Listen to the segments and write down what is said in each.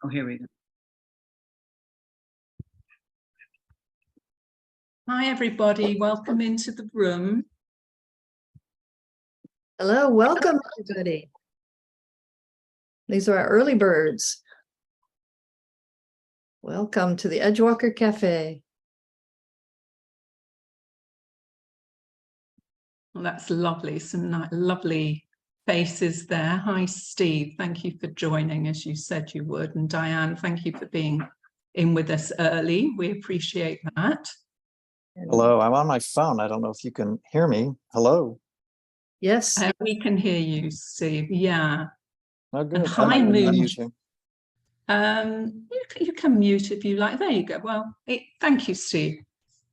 Oh, here we go. Hi, everybody. Welcome into the room. Hello, welcome, everybody. These are our early birds. Welcome to the Edgewalker Cafe. Well, that's lovely. Some lovely faces there. Hi, Steve. Thank you for joining, as you said you would. And Diane, thank you for being in with us early. We appreciate that. Hello, I'm on my phone. I don't know if you can hear me. Hello. Yes. We can hear you, Steve. Yeah. Oh, good. And hi, Moon. You. You can mute if you like. There you go. Well, thank you, Steve.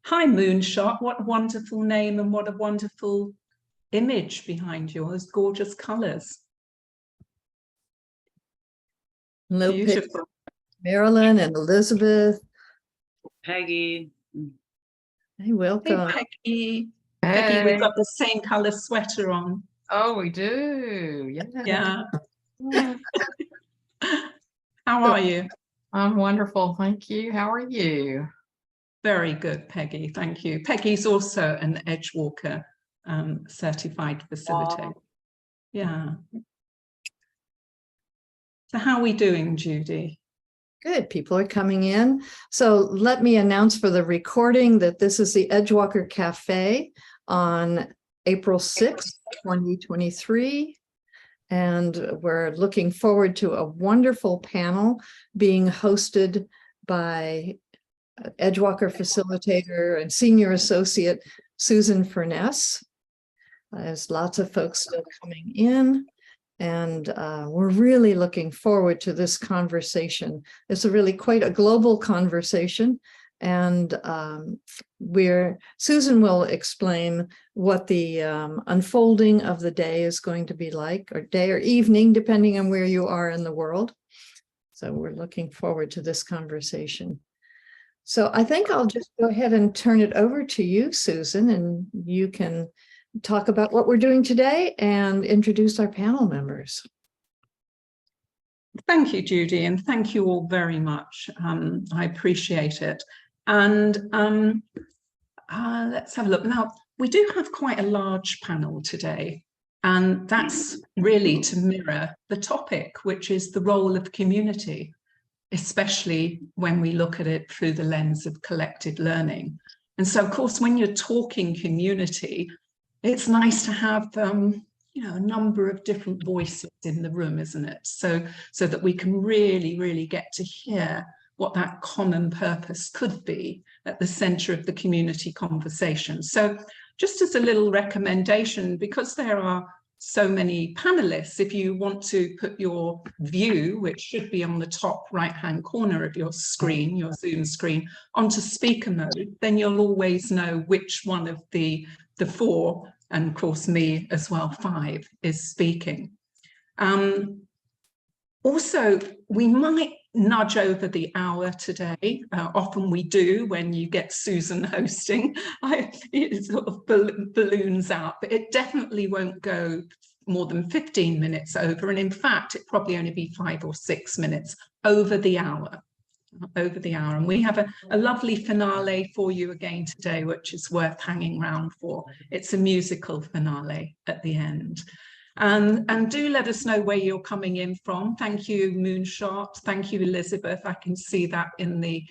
Hi, Moonshot. What a wonderful name and what a wonderful image behind you. Those gorgeous colours. Hello, Beautiful. Marilyn and Elizabeth. Peggy. Hey, welcome. Hey, Peggy. Hey. Peggy, we've got the same colour sweater on. Oh, we do. Yeah. How are you? I'm wonderful. Thank you. How are you? Very good, Peggy. Thank you. Peggy's also an Edgewalker certified facilitator. Yeah. So how are we doing, Judy? Good. People are coming in. So let me announce for the recording that this is the Edgewalker Cafe on April 6th, 2023. And we're looking forward to a wonderful panel being hosted by Edgewalker facilitator and senior associate Susan Furness. There's lots of folks still coming in, and we're really looking forward to this conversation. It's really quite a global conversation, and Susan will explain what the unfolding of the day is going to be like, or day or evening, depending on where you are in the world. So we're looking forward to this conversation. So I think I'll just go ahead and turn it over to you, Susan, and you can talk about what we're doing today and introduce our panel members. Thank you, Judy, and thank you all very much. I appreciate it. And let's have a look. Now, we do have quite a large panel today, and that's really to mirror the topic, which is the role of community, especially when we look at it through the lens of collective learning. And so, of course, when you're talking community, it's nice to have you know, a number of different voices in the room, isn't it? So that we can really get to hear what that common purpose could be at the center of the community conversation. So just as a little recommendation, because there are so many panelists, if you want to put your view, which should be on the top right-hand corner of your screen, your Zoom screen, onto speaker mode, then you'll always know which one of the four, and of course me as well, 5, is speaking. Also, we might nudge over the hour today. Often we do when you get Susan hosting. It sort of balloons out, but it definitely won't go more than 15 minutes over. And in fact, it probably only be 5 or 6 minutes over the hour. And we have a lovely finale for you again today, which is worth hanging around for. It's a musical finale at the end. And do let us know where you're coming in from. Thank you, Moonshot. Thank you, Elizabeth. I can see that in the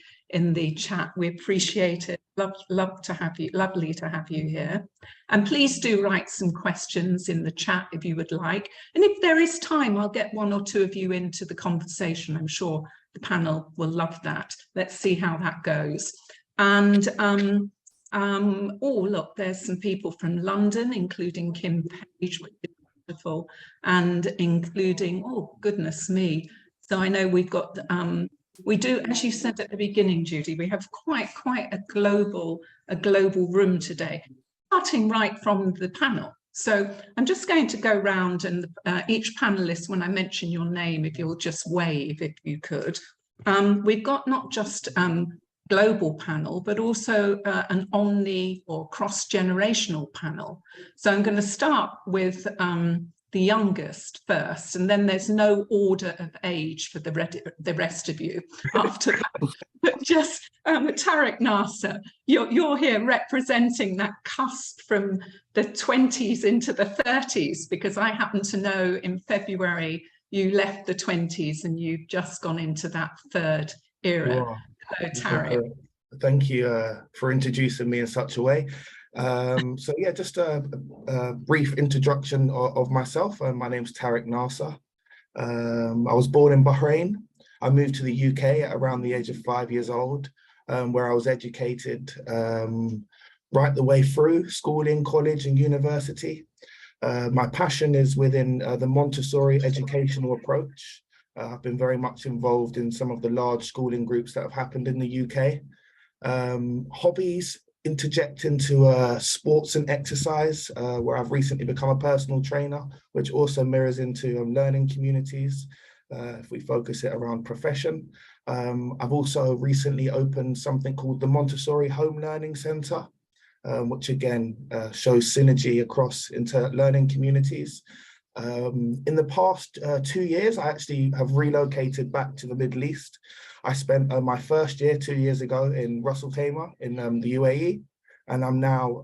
chat. We appreciate it. Love to have you. Lovely to have you here. And please do write some questions in the chat if you would like. And if there is time, I'll get 1 or 2 of you into the conversation. I'm sure the panel will love that. Let's see how that goes. And oh, look, there's some people from London, including Kim Page, which is wonderful, and including, oh, goodness me. So I know we've got, we do, as you said at the beginning, Judy, we have quite a global room today, starting right from the panel. So I'm just going to go round, and each panelist, when I mention your name, if you'll just wave, if you could. We've got not just global panel, but also an omni or cross-generational panel. So I'm going to start with the youngest first, and then there's no order of age for the rest of you after that. But just Tariq Nasser, you're here representing that cusp from the 20s into the 30s, because I happen to know in February you left the 20s and you've just gone into that third era. Sure. Hello, Tariq. Thank you for introducing me in such a way. So yeah, just a brief introduction of myself. My name's Tariq Nasser. I was born in Bahrain. I moved to the UK at around the age of 5 years old, where I was educated right the way through schooling, college and university. My passion is within the Montessori educational approach. I've been very much involved in some of the large schooling groups that have happened in the UK. Hobbies interject into sports and exercise, where I've recently become a personal trainer, which also mirrors into learning communities, if we focus it around profession. I've also recently opened something called the Montessori Home Learning Centre, which again shows synergy across into learning communities. In the past 2 years, I actually have relocated back to the Middle East. I spent my first year 2 years ago in Ras Al Khaimah in the UAE, and I'm now,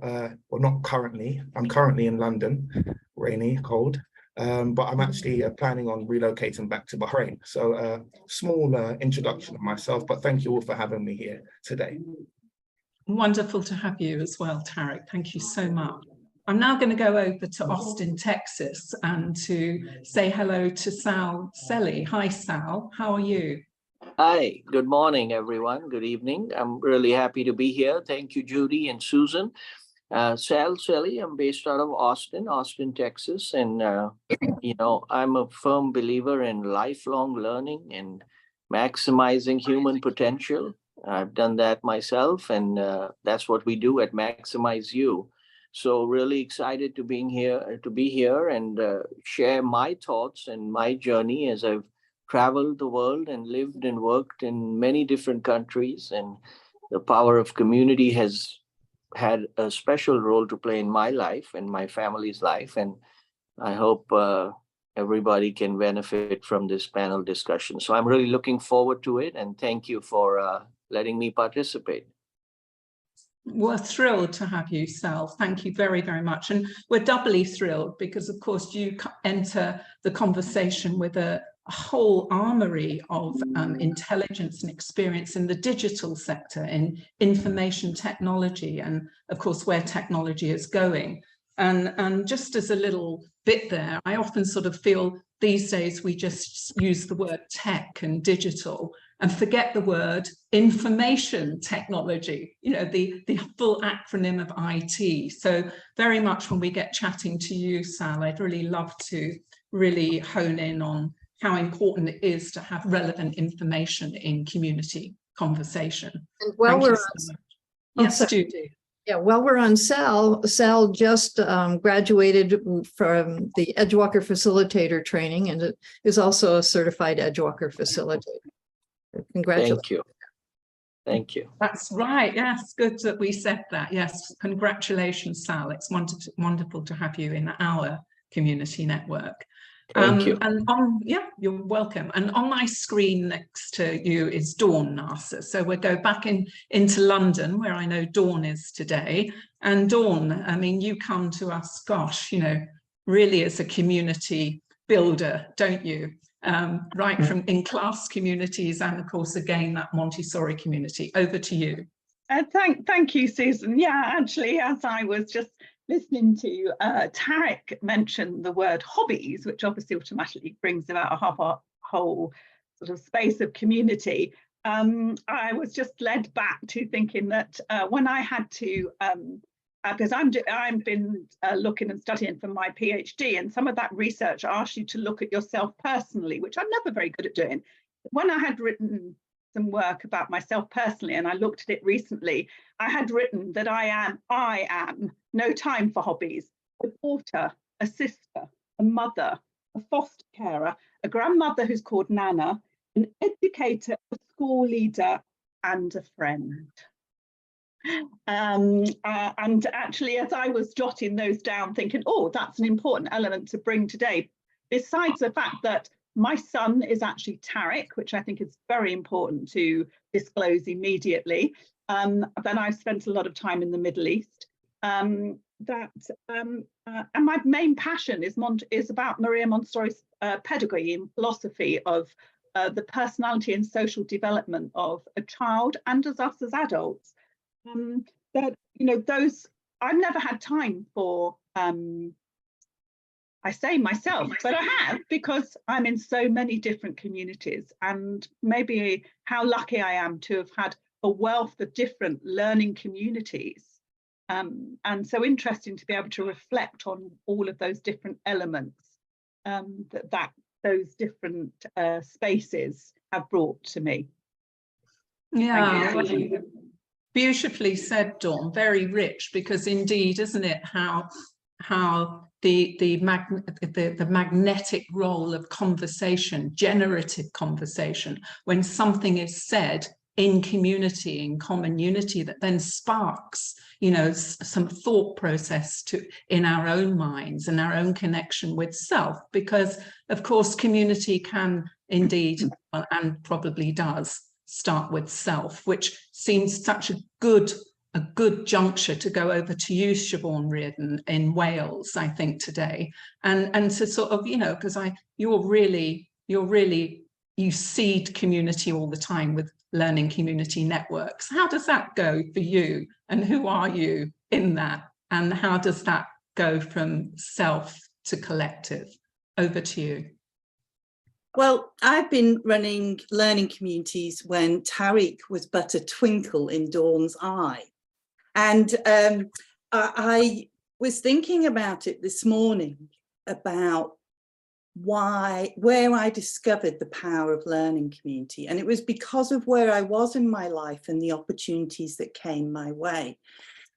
well, not currently, I'm currently in London, rainy, cold, but I'm actually planning on relocating back to Bahrain. So small introduction of myself, but thank you all for having me here today. Wonderful to have you as well, Tariq. Thank you so much. I'm now going to go over to Austin, Texas, and to say hello to Celly. Hi, Sal. How are you? Hi, good morning, everyone. Good evening. I'm really happy to be here. Thank you, Judy and Susan. Celly, I'm based out of Austin, Texas. And, I'm a firm believer in lifelong learning and maximizing human potential. I've done that myself, and that's what we do at Maximize You. So really excited to be here and share my thoughts and my journey as I've traveled the world and lived and worked in many different countries. And the power of community has had a special role to play in my life and my family's life. And I hope everybody can benefit from this panel discussion. So I'm really looking forward to it. And thank you for letting me participate. We're thrilled to have you, Sal. Thank you very, very much. And we're doubly thrilled because, of course, you enter the conversation with a whole armory of intelligence and experience in the digital sector, in information technology, and, of course, where technology is going. And just as a little bit there, I often sort of feel these days we just use the word tech and digital and forget the word information technology, the full acronym of IT. So very much when we get chatting to you, Sal, I'd really love to really hone in on how important it is to have relevant information in community conversation. And while we're on, yes, Judy. Yeah, while we're on Sal just graduated from the Edgewalker Facilitator training and is also a certified Edgewalker Facilitator. Congratulations. Thank you. Thank you. That's right. Yes, good that we said that. Yes, congratulations, Sal. It's wonderful to have you in our community network. Thank you. And you're welcome. And on my screen next to you is Dawn Nasser. So we'll go back into London, where I know Dawn is today. And Dawn, I mean, you come to us, gosh, really as a community builder, don't you? Right from in-class communities and, of course, again, that Montessori community. Over to you. Thank you, Susan. Yeah, actually, as I was just listening to Tariq mention the word hobbies, which obviously automatically brings about a whole sort of space of community. I was just led back to thinking that when I had to, because I've been looking and studying for my PhD, and some of that research asks you to look at yourself personally, which I'm never very good at doing. When I had written some work about myself personally, and I looked at it recently, I had written that I am no time for hobbies, a daughter, a sister, a mother, a foster carer, a grandmother who's called Nana, an educator, a school leader, and a friend. And actually, as I was jotting those down, thinking, oh, that's an important element to bring today, besides the fact that my son is actually Tariq, which I think is very important to disclose immediately. Then I've spent a lot of time in the Middle East. And my main passion is about Maria Montessori's pedagogy and philosophy of the personality and social development of a child and as us as adults. That, you know, those, I've never had time for, I say myself, but I have, because I'm in so many different communities, and maybe how lucky I am to have had a wealth of different learning communities. And so interesting to be able to reflect on all of those different elements that those different spaces have brought to me. Yeah, beautifully said, Dawn. Very rich, because indeed, isn't it, how the magnetic role of conversation, generative conversation, when something is said in community, in common unity, that then sparks, you know, some thought process in our own minds and our own connection with self. Because of course community can indeed, and probably does, start with self, which seems such a good juncture to go over to you, Siobhan Riordan, in Wales, I think, today, and to sort of, you know, because you seed community all the time with learning community networks. How does that go for you, and who are you in that, and how does that go from self to collective? Over to you. Well, I've been running learning communities when Tariq was but a twinkle in Dawn's eye. And I was thinking about it this morning, about where I discovered the power of learning community. And it was because of where I was in my life and the opportunities that came my way.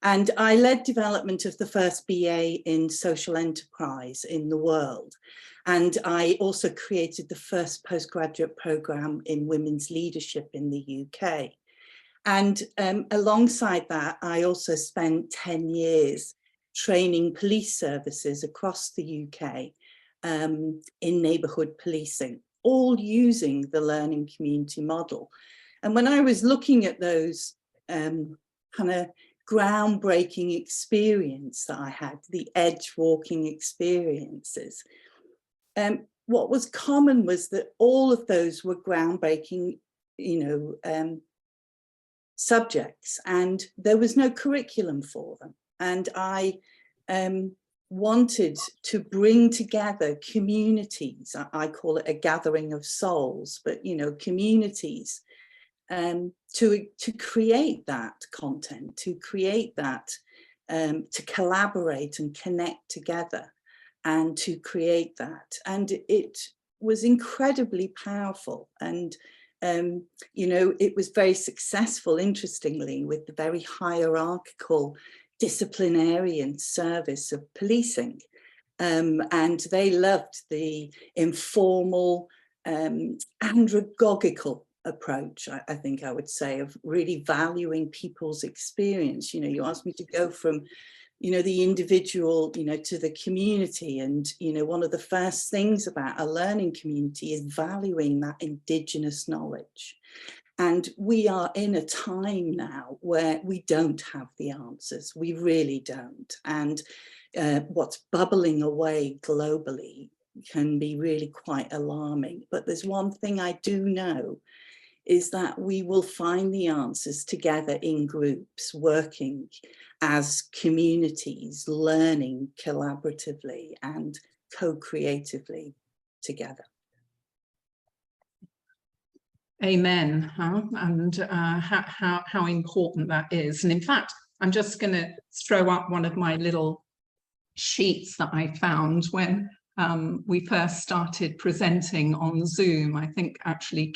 And I led development of the first BA in social enterprise in the world. And I also created the first postgraduate programme in women's leadership in the UK. And alongside that, I also spent 10 years training police services across the UK in neighbourhood policing, all using the learning community model. And when I was looking at those kind of groundbreaking experience that I had, the edge walking experiences, what was common was that all of those were groundbreaking, you know, subjects, and there was no curriculum for them. And I wanted to bring together communities. I call it a gathering of souls, but, you know, communities, to create that content, to create that, to collaborate and connect together, and to create that. And it was incredibly powerful. And you know, it was very successful, interestingly, with the very hierarchical disciplinarian service of policing. And they loved the informal, andragogical approach, I think I would say, of really valuing people's experience. You know, you asked me to go from, you know, the individual, you know, to the community. And, you know, one of the first things about a learning community is valuing that Indigenous knowledge. And we are in a time now where we don't have the answers. We really don't. And what's bubbling away globally can be really quite alarming. But there's one thing I do know, is that we will find the answers together in groups, working as communities, learning collaboratively and co-creatively together. Amen. And how important that is. And in fact, I'm just going to throw up one of my little sheets that I found when we first started presenting on Zoom. I think actually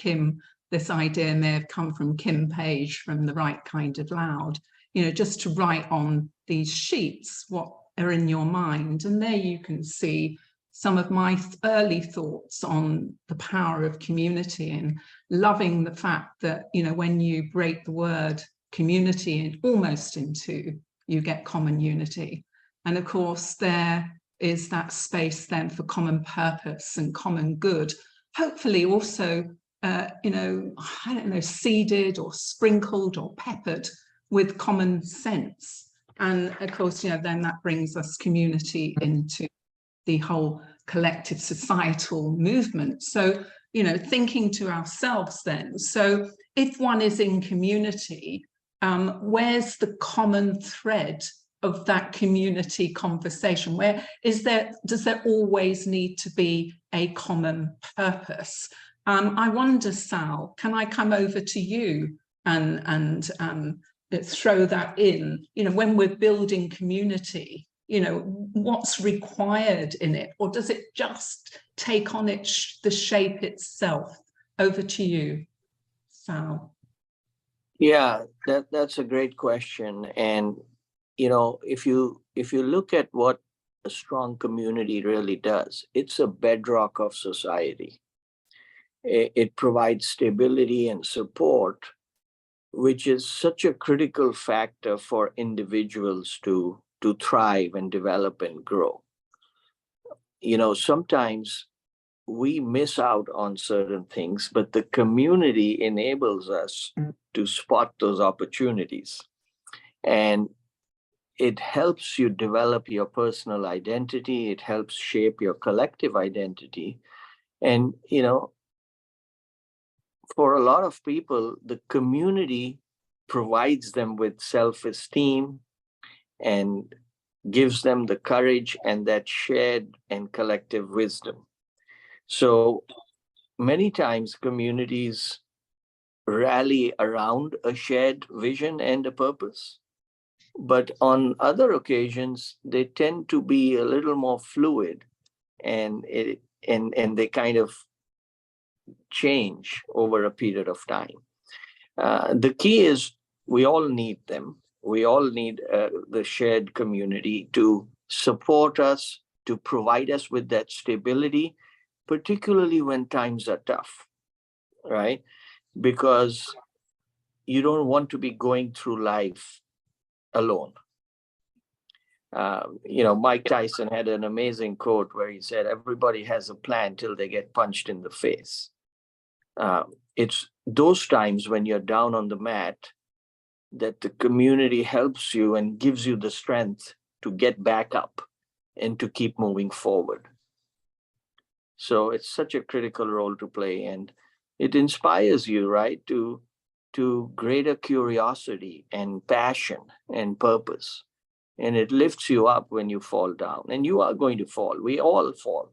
this idea may have come from Kim Page from The Right Kind of Loud, you know, just to write on these sheets what are in your mind. And there you can see some of my early thoughts on the power of community, and loving the fact that, you know, when you break the word community and almost into you get common unity. And of course, there is that space then for common purpose and common good, hopefully also, you know, I don't know, seeded or sprinkled or peppered with common sense. And of course, you know, then that brings us community into the whole collective societal movement. So, you know, thinking to ourselves then, so if one is in community, where's the common thread of that community conversation? Where is there, does there always need to be a common purpose? I wonder, Sal, can I come over to you and throw that in? You know, when we're building community, you know, what's required in it, or does it just take on the shape itself? Over to you, Sal. Yeah, that's a great question. And you know, if you look at what a strong community really does, it's a bedrock of society. It provides stability and support, which is such a critical factor for individuals to thrive and develop and grow. You know, sometimes we miss out on certain things, but the community enables us to spot those opportunities. And it helps you develop your personal identity. It helps shape your collective identity. And, you know, for a lot of people, the community provides them with self-esteem and gives them the courage and that shared and collective wisdom. So many times communities rally around a shared vision and a purpose. But on other occasions, they tend to be a little more fluid, and they kind of change over a period of time. The key is we all need them. We all need the shared community to support us, to provide us with that stability, particularly when times are tough, right? Because you don't want to be going through life alone. You know, Mike Tyson had an amazing quote where he said, everybody has a plan till they get punched in the face. It's those times when you're down on the mat that the community helps you and gives you the strength to get back up and to keep moving forward. So it's such a critical role to play, and it inspires you, right, to greater curiosity and passion and purpose. And it lifts you up when you fall down, and you are going to fall. We all fall.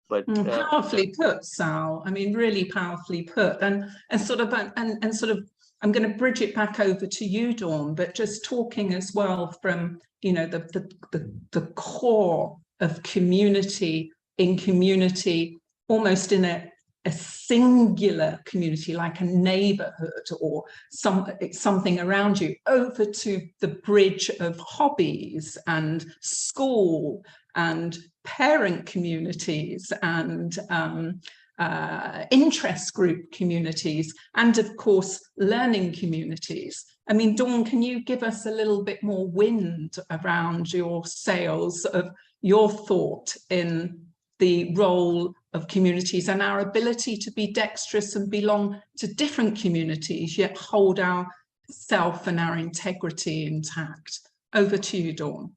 But powerfully put, Sal. I mean, really powerfully put. And sort of I'm going to bridge it back over to you, Dawn, but just talking as well from, you know, the core of community, in community, almost in a singular community, like a neighborhood or something around you, over to the bridge of hobbies and school and parent communities and interest group communities, and of course learning communities. I mean, Dawn, can you give us a little bit more wind around your sails of your thought in the role of communities and our ability to be dexterous and belong to different communities, yet hold our self and our integrity intact? Over to you, Dawn.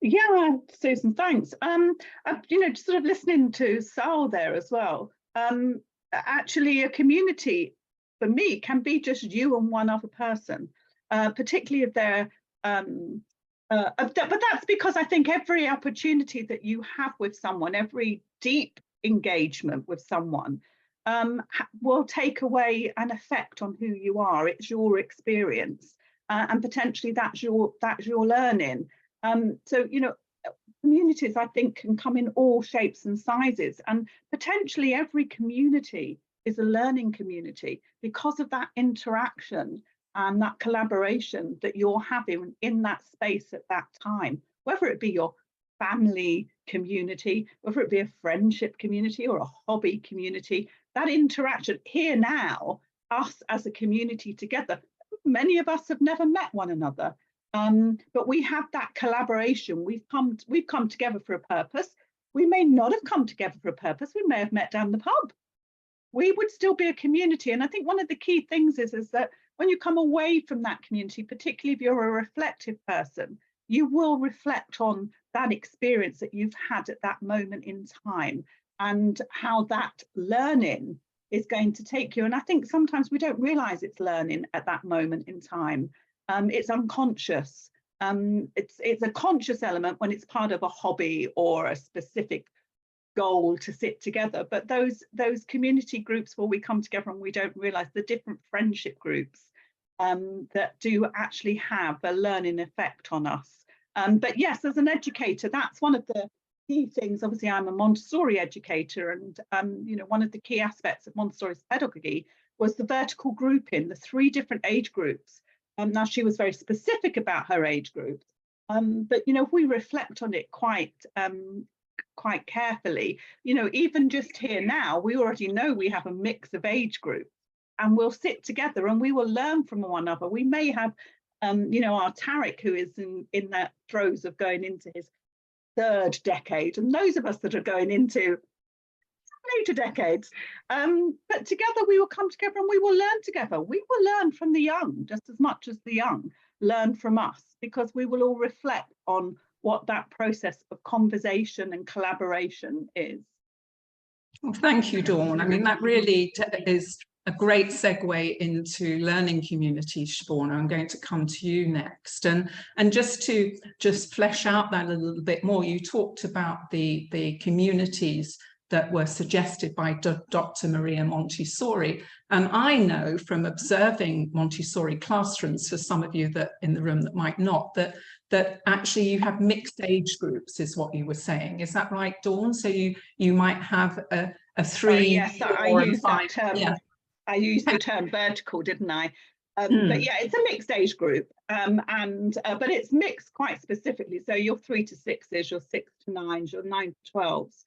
Yeah, Susan, thanks. You know, just sort of listening to Sal there as well. Actually, a community for me can be just you and one other person, particularly if they're but that's because I think every opportunity that you have with someone, every deep engagement with someone will take away an effect on who you are. It's your experience, and potentially that's your learning. So, you know, communities, I think, can come in all shapes and sizes, and potentially every community is a learning community because of that interaction and that collaboration that you're having in that space at that time, whether it be your family community, whether it be a friendship community or a hobby community. That interaction here now, us as a community together, many of us have never met one another, but we have that collaboration. We've come together for a purpose. We may not have come together for a purpose. We may have met down the pub. We would still be a community. And I think one of the key things is that when you come away from that community, particularly if you're a reflective person, you will reflect on that experience that you've had at that moment in time and how that learning is going to take you. And I think sometimes we don't realize it's learning at that moment in time. It's unconscious. It's a conscious element when it's part of a hobby or a specific goal to sit together. But those community groups where we come together and we don't realize the different friendship groups that do actually have a learning effect on us. But yes, as an educator, that's one of the key things. Obviously, I'm a Montessori educator, and you know, one of the key aspects of Montessori's pedagogy was the vertical grouping, the 3 different age groups. Now, she was very specific about her age groups, but you know, if we reflect on it quite carefully, you know, even just here now, we already know we have a mix of age groups, and we'll sit together and we will learn from one another. We may have, you know, our Tariq, who is in that throes of going into his 3rd decade, and those of us that are going into later decades, but together we will come together and we will learn together. We will learn from the young just as much as the young learn from us, because we will all reflect on what that process of conversation and collaboration is. Well, thank you, Dawn. I mean, that really is a great segue into learning communities, Siobhan. I'm going to come to you next. And just to flesh out that a little bit more, you talked about the communities that were suggested by Dr. Maria Montessori. And I know from observing Montessori classrooms, for some of you that in the room that might not, that actually you have mixed age groups, is what you were saying. Is that right, Dawn? So you might have a 3, yes, 4, I used 5, that term. yeah. I used the term vertical, didn't I? But yeah, it's a mixed age group, but it's mixed quite specifically. So your 3 to 6s, your 6 to 9s, your 9 to 12s.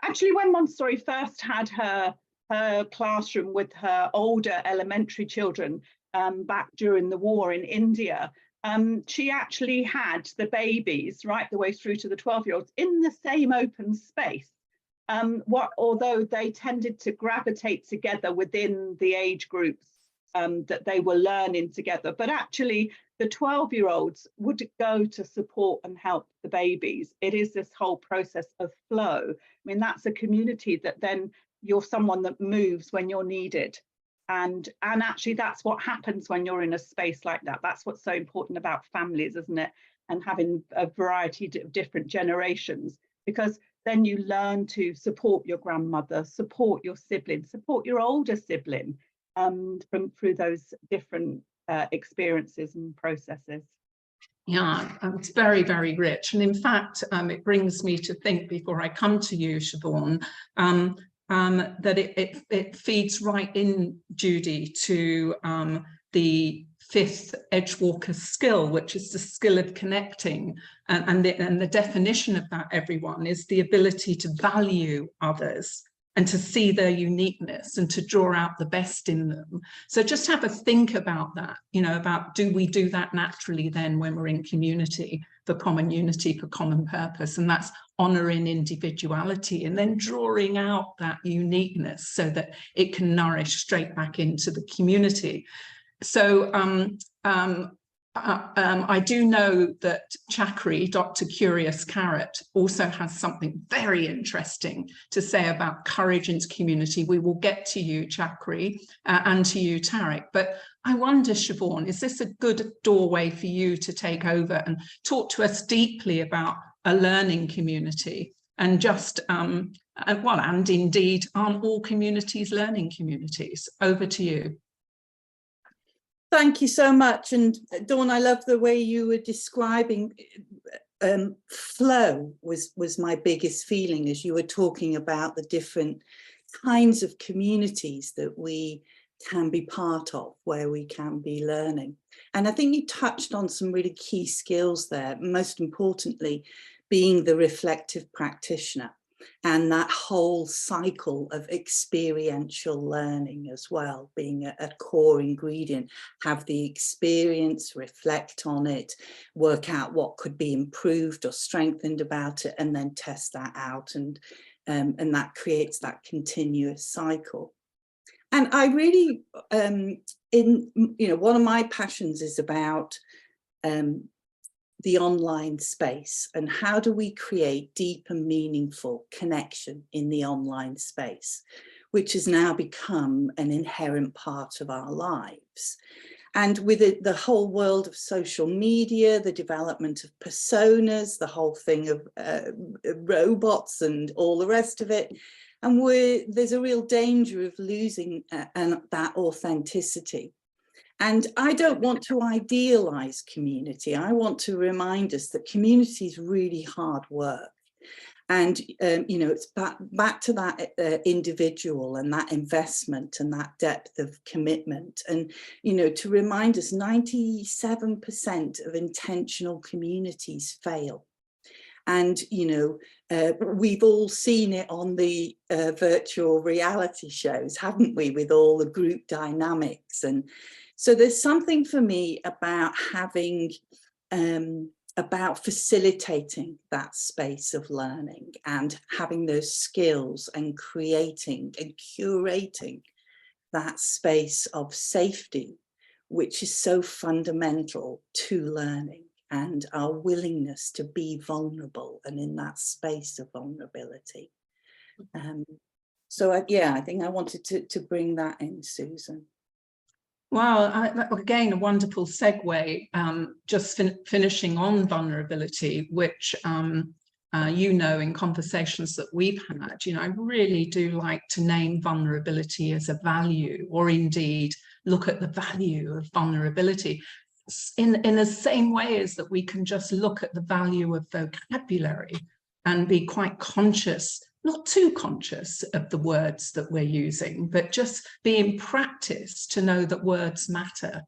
Actually, when Montessori first had her classroom with her older elementary children back during the war in India, she actually had the babies right the way through to the 12-year-olds in the same open space. Although they tended to gravitate together within the age groups that they were learning together, but actually the 12-year-olds would go to support and help the babies. It is this whole process of flow. I mean, that's a community that then you're someone that moves when you're needed. And actually that's what happens when you're in a space like that. That's what's so important about families, isn't it? And having a variety of different generations, because then you learn to support your grandmother, support your sibling, support your older sibling through those different experiences and processes. Yeah, it's very, very rich. And in fact, it brings me to think, before I come to you, Siobhan, that it feeds right in, Judy, to the 5th Edgewalker skill, which is the skill of connecting. And the definition of that, everyone, is the ability to value others and to see their uniqueness and to draw out the best in them. So just have a think about that, you know, about, do we do that naturally then when we're in community for common unity, for common purpose? And that's honouring individuality and then drawing out that uniqueness so that it can nourish straight back into the community. So I do know that Chakri, Dr. Curious Carrot, also has something very interesting to say about courage into community. We will get to you, Chakri, and to you, Tariq. But I wonder, Siobhan, is this a good doorway for you to take over and talk to us deeply about a learning community? And just, well, and indeed, aren't all communities learning communities? Over to you. Thank you so much. And Dawn, I love the way you were describing flow was my biggest feeling as you were talking about the different kinds of communities that we can be part of, where we can be learning. And I think you touched on some really key skills there, most importantly, being the reflective practitioner. and that whole cycle of experiential learning as well, being a core ingredient. Have the experience, reflect on it, work out what could be improved or strengthened about it, and then test that out, and that creates that continuous cycle. And I really, one of my passions is about the online space, and how do we create deep and meaningful connection in the online space, which has now become an inherent part of our lives. And with it, the whole world of social media, the development of personas, the whole thing of robots and all the rest of it, and there's a real danger of losing that authenticity. And I don't want to idealize community. I want to remind us that community is really hard work. And, it's back to that individual and that investment and that depth of commitment. And, to remind us, 97% of intentional communities fail. And, we've all seen it on the virtual reality shows, haven't we, with all the group dynamics. And so there's something for me about having, about facilitating that space of learning and having those skills and creating and curating that space of safety, which is so fundamental to learning, and our willingness to be vulnerable and in that space of vulnerability. So I think I wanted to bring that in, Susan. Well, again, a wonderful segue, just finishing on vulnerability, which, in conversations that we've had, I really do like to name vulnerability as a value, or indeed look at the value of vulnerability in the same way as that we can just look at the value of vocabulary and be quite conscious, not too conscious of the words that we're using, but just be in practice to know that words matter,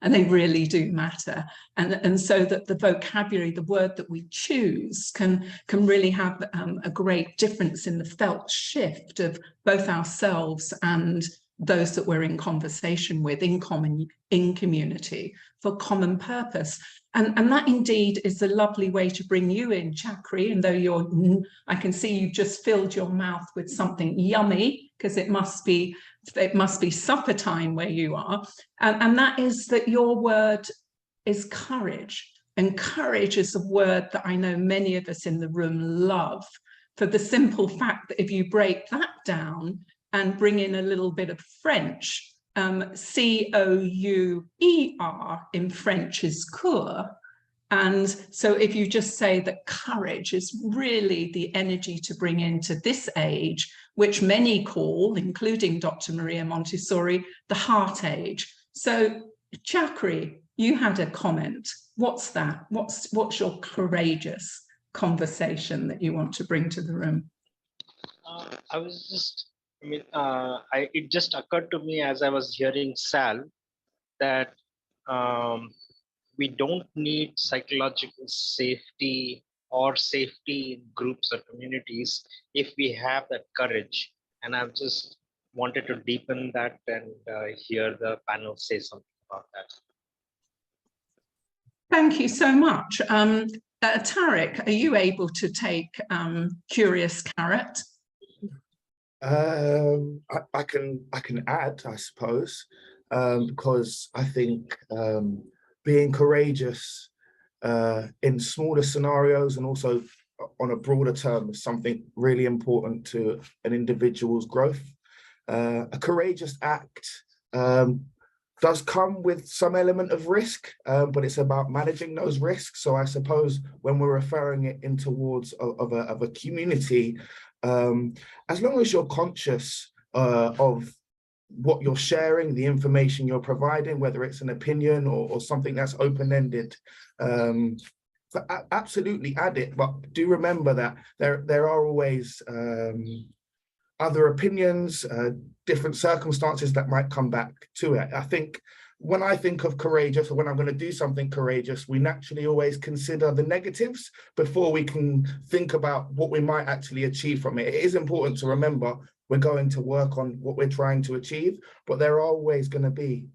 and they really do matter. And so that the vocabulary, the word that we choose can really have a great difference in the felt shift of both ourselves and those that we're in conversation with, in community, for common purpose. And that indeed is a lovely way to bring you in, Chakri, and though I can see you just filled your mouth with something yummy, because it must be supper time where you are. And that is that your word is courage. And courage is a word that I know many of us in the room love, for the simple fact that if you break that down and bring in a little bit of French, C-O-U-E-R in French is coeur. And so if you just say that courage is really the energy to bring into this age, which many call, including Dr. Maria Montessori, the heart age. So Chakri, you had a comment. What's that? What's your courageous conversation that you want to bring to the room? It just occurred to me as I was hearing Sal that we don't need psychological safety or safety in groups or communities if we have that courage. And I've just wanted to deepen that and hear the panel say something about that. Thank you so much. Tariq, are you able to take Curious Carrot? I can add, I suppose, because I think being courageous in smaller scenarios and also on a broader term is something really important to an individual's growth. A courageous act does come with some element of risk, but it's about managing those risks. So I suppose when we're referring it in towards of a community, as long as you're conscious of what you're sharing, the information you're providing, whether it's an opinion or something that's open-ended, absolutely add it. But do remember that there are always other opinions, different circumstances that might come back to it. I think when I think of courageous, or when I'm going to do something courageous, we naturally always consider the negatives before we can think about what we might actually achieve from it. It is important to remember we're going to work on what we're trying to achieve, but there are always going to be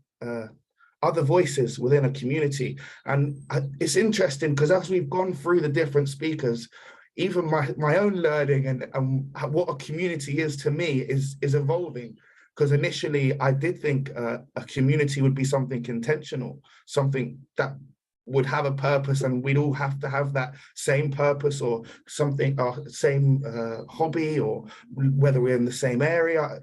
other voices within a community. And it's interesting because as we've gone through the different speakers, even my own learning and what a community is to me is evolving. Because initially I did think a community would be something intentional, something that would have a purpose, and we'd all have to have that same purpose or something, or same hobby, or whether we're in the same area.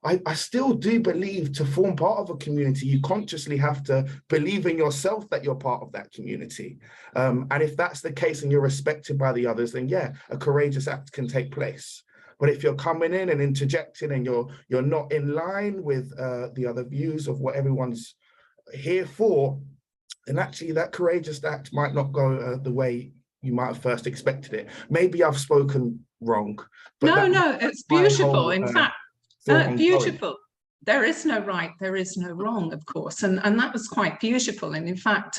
I still do believe to form part of a community, you consciously have to believe in yourself that you're part of that community. And if that's the case and you're respected by the others, then yeah, a courageous act can take place. But if you're coming in and interjecting and you're not in line with the other views of what everyone's here for, then actually that courageous act might not go the way you might have first expected it. Maybe I've spoken wrong. But no, it's beautiful. In fact, beautiful. There is no right, there is no wrong, of course, and that was quite beautiful. And in fact,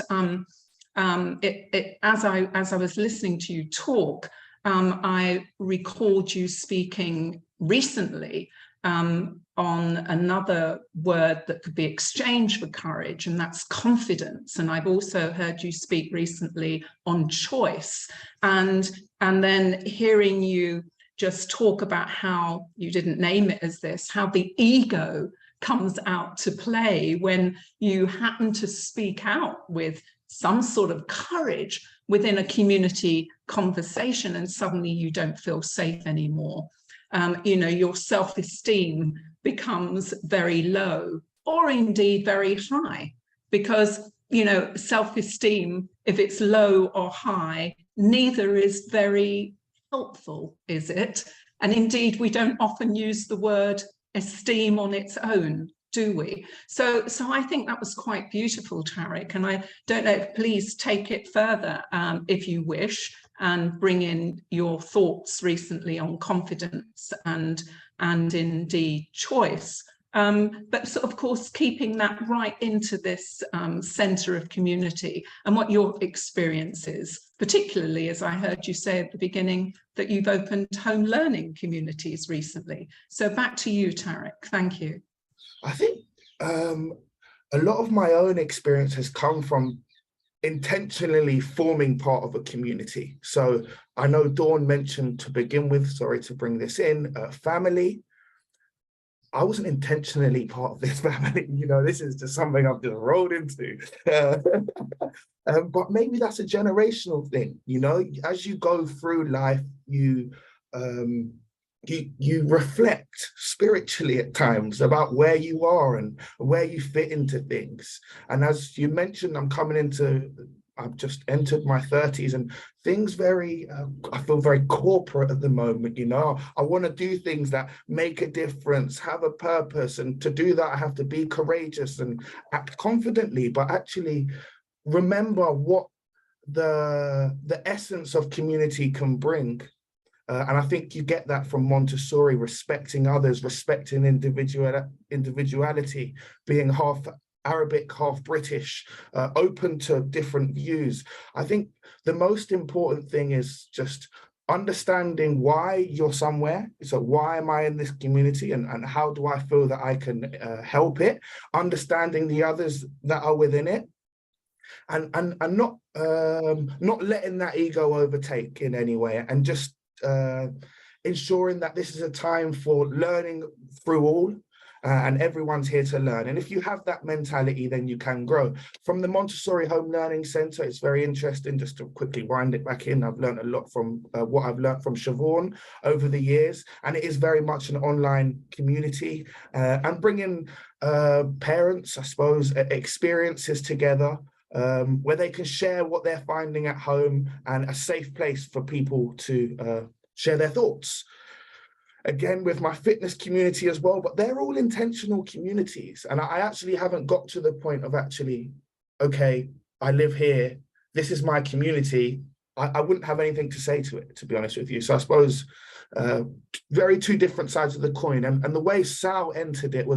as I was listening to you talk, I recalled you speaking recently on another word that could be exchanged for courage, and that's confidence. And I've also heard you speak recently on choice, and then hearing you just talk about how you didn't name it as this, how the ego comes out to play when you happen to speak out with some sort of courage within a community conversation, and suddenly you don't feel safe anymore. Your self-esteem becomes very low, or indeed very high, because self-esteem, if it's low or high, neither is very helpful, is it? And indeed, we don't often use the word esteem on its own, do we? So I think that was quite beautiful, Tariq, and I don't know, please take it further if you wish, and bring in your thoughts recently on confidence and indeed choice. But of course, keeping that right into this centre of community and what your experience is, particularly as I heard you say at the beginning that you've opened home learning communities recently. So back to you, Tariq. Thank you. I think a lot of my own experience has come from intentionally forming part of a community. So I know Dawn mentioned to begin with, sorry to bring this in, family. I wasn't intentionally part of this family, this is just something I've just rolled into. But maybe that's a generational thing, as you go through life, you reflect spiritually at times about where you are and where you fit into things. And as you mentioned, I've just entered my 30s, and things I feel very corporate at the moment, I want to do things that make a difference, have a purpose, and to do that I have to be courageous and act confidently, but actually remember what the essence of community can bring. And I think you get that from Montessori, respecting others, respecting individuality, being half Arabic, half British, open to different views. I think the most important thing is just understanding why you're somewhere. So why am I in this community, and how do I feel that I can help it? Understanding the others that are within it, and not letting that ego overtake in any way, and just ensuring that this is a time for learning through all, and everyone's here to learn. And if you have that mentality, then you can grow. From the Montessori Home Learning Centre, it's very interesting, just to quickly wind it back in, I've learned a lot from what I've learned from Siobhan over the years, and it is very much an online community, and bringing parents, I suppose, experiences together, where they can share what they're finding at home, and a safe place for people to share their thoughts. Again, with my fitness community as well, but they're all intentional communities. And I actually haven't got to the point of okay, I live here, this is my community. I wouldn't have anything to say to it, to be honest with you. So I suppose very two different sides of the coin. And the way Sal entered it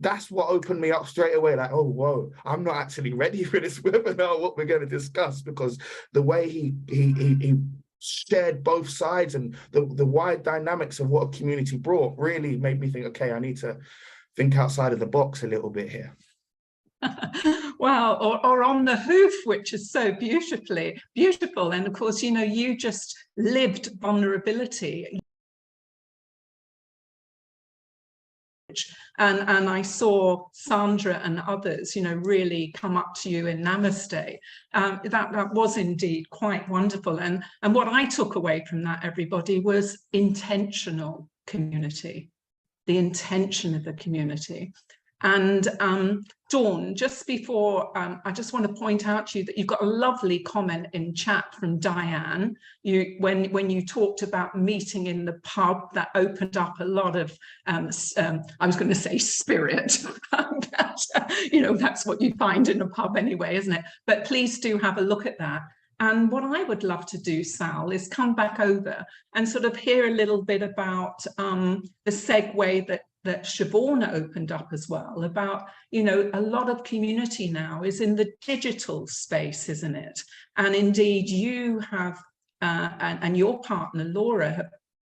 that's what opened me up straight away. Like, oh, whoa, I'm not actually ready for this webinar, what we're going to discuss, because the way he shared both sides and the wide dynamics of what a community brought really made me think, okay, I need to think outside of the box a little bit here. Wow, or on the hoof, which is so beautiful. And of course, you know, you just lived vulnerability. And I saw Sandra and others, you know, really come up to you in Namaste. That was indeed quite wonderful. And what I took away from that, everybody, was intentional community, the intention of the community. And Dawn, just before, I just want to point out to you that you've got a lovely comment in chat from Diane. When you talked about meeting in the pub, that opened up a lot of, I was going to say spirit, but, you know, that's what you find in a pub anyway, isn't it? But please do have a look at that. And what I would love to do, Sal, is come back over and sort of hear a little bit about the segue that Siobhan opened up as well, about, you know, a lot of community now is in the digital space, isn't it? And indeed you have, and your partner Laura have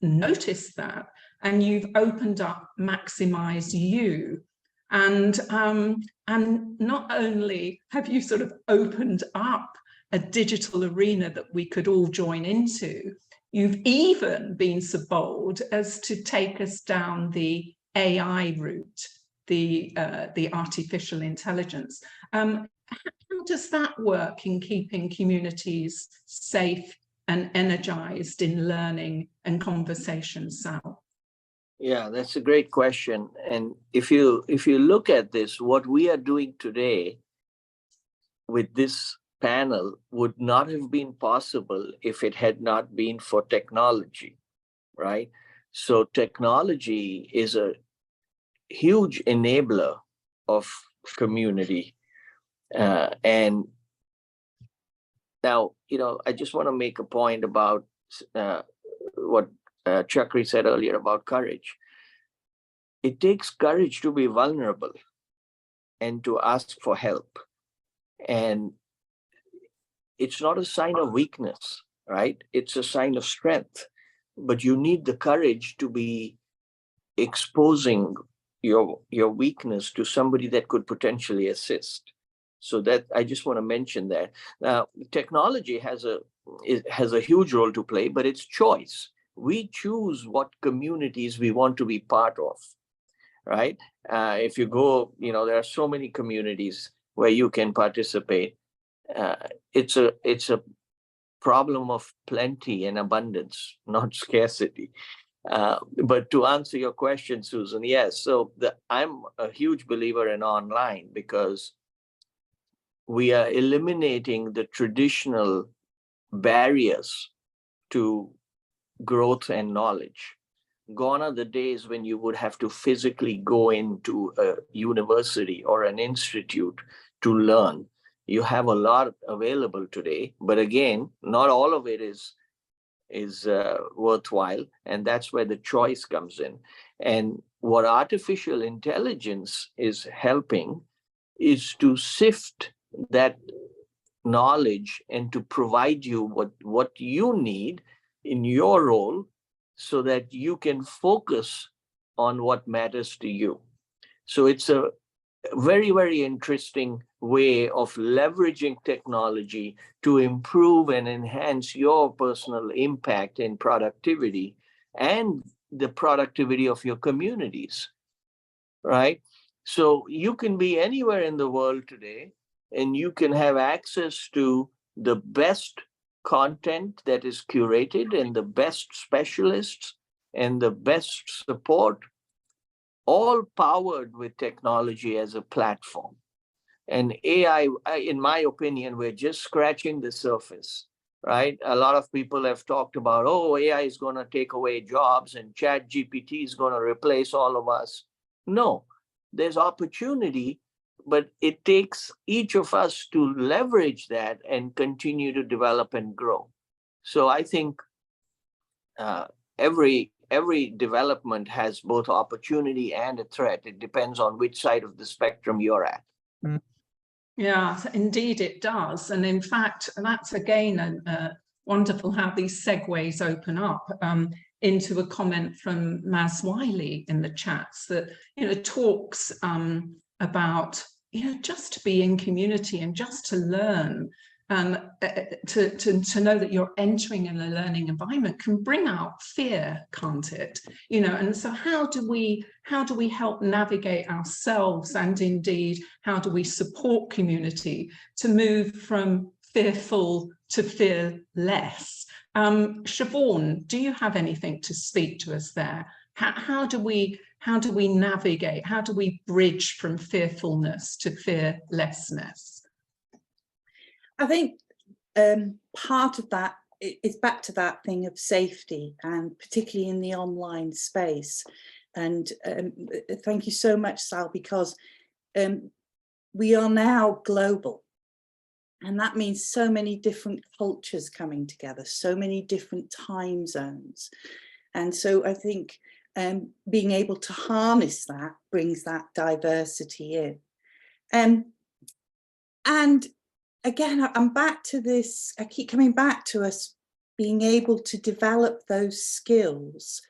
noticed that, and you've opened up Maximize You. And not only have you sort of opened up a digital arena that we could all join into, you've even been so bold as to take us down the AI route, the artificial intelligence. How does that work in keeping communities safe and energized in learning and conversation, Sal? Yeah, that's a great question. And if you look at this, what we are doing today with this panel would not have been possible if it had not been for technology, right? So technology is a huge enabler of community. And now, you know, I just want to make a point about what Chakri said earlier about courage. It takes courage to be vulnerable and to ask for help. And it's not a sign of weakness, right? It's a sign of strength. But you need the courage to be exposing your weakness to somebody that could potentially assist. So that I just want to mention that. Now, technology has a huge role to play, but it's choice. We choose what communities we want to be part of, right? If you go, you know, there are so many communities where you can participate. It's a problem of plenty and abundance, not scarcity. But to answer your question, Susan, yes. So I'm a huge believer in online because we are eliminating the traditional barriers to growth and knowledge. Gone are the days when you would have to physically go into a university or an institute to learn. You have a lot available today, but again, not all of it is worthwhile, and that's where the choice comes in. And what artificial intelligence is helping is to sift that knowledge and to provide you what you need in your role so that you can focus on what matters to you. So it's a very, very interesting way of leveraging technology to improve and enhance your personal impact and productivity and the productivity of your communities, right? So you can be anywhere in the world today and you can have access to the best content that is curated and the best specialists and the best support, all powered with technology as a platform. And AI, in my opinion, we're just scratching the surface, right? A lot of people have talked about, oh, AI is going to take away jobs and ChatGPT is going to replace all of us. No, there's opportunity, but it takes each of us to leverage that and continue to develop and grow. So I think every development has both opportunity and a threat. It depends on which side of the spectrum you're at. Yeah, indeed it does. And in fact, that's again wonderful how these segues open up into a comment from Maz Wiley in the chats that, talks about, just to be in community and just to learn, to know that you're entering in a learning environment can bring out fear, can't it? And so how do we help navigate ourselves, and indeed how do we support community to move from fearful to fearless? Siobhan, do you have anything to speak to us there? How do we navigate? How do we bridge from fearfulness to fearlessness? I think part of that is back to that thing of safety, and particularly in the online space. And thank you so much, Sal, because we are now global. And that means so many different cultures coming together, so many different time zones. And so I think being able to harness that brings that diversity in. And again, I'm back to this, I keep coming back to us being able to develop those skills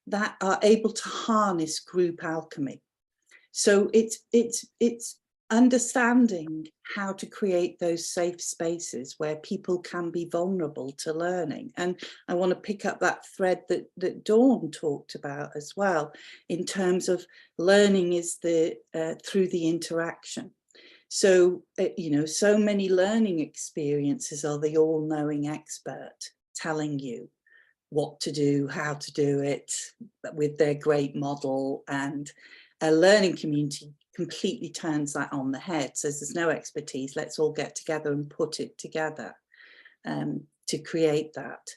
that are able to harness group alchemy. So it's understanding how to create those safe spaces where people can be vulnerable to learning. And I want to pick up that thread that Dawn talked about as well, in terms of learning is through the interaction. So, so many learning experiences are the all-knowing expert telling you what to do, how to do it with their great model, and a learning community completely turns that on the head. Says there's no expertise, let's all get together and put it together to create that.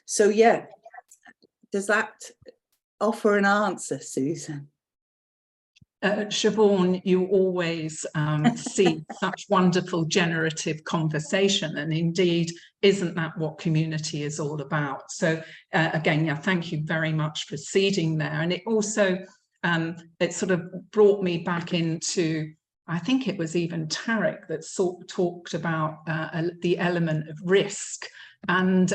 So yeah, does that offer an answer, Susan? Siobhan, you always see such wonderful generative conversation, and indeed, isn't that what community is all about? So again, yeah, thank you very much for seeding there. And it also, it sort of brought me back into, I think it was even Tariq that talked about the element of risk. And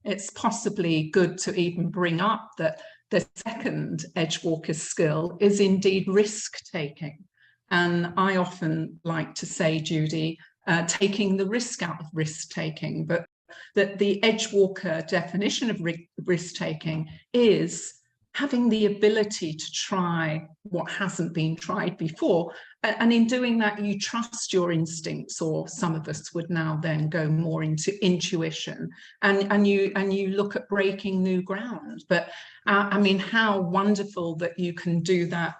it's possibly good to even bring up that the second Edgewalker skill is indeed risk-taking. And I often like to say, Judy, taking the risk out of risk-taking, but that the Edgewalker definition of risk-taking is having the ability to try what hasn't been tried before. And in doing that, you trust your instincts, or some of us would now then go more into intuition, and you look at breaking new ground. But I mean, how wonderful that you can do that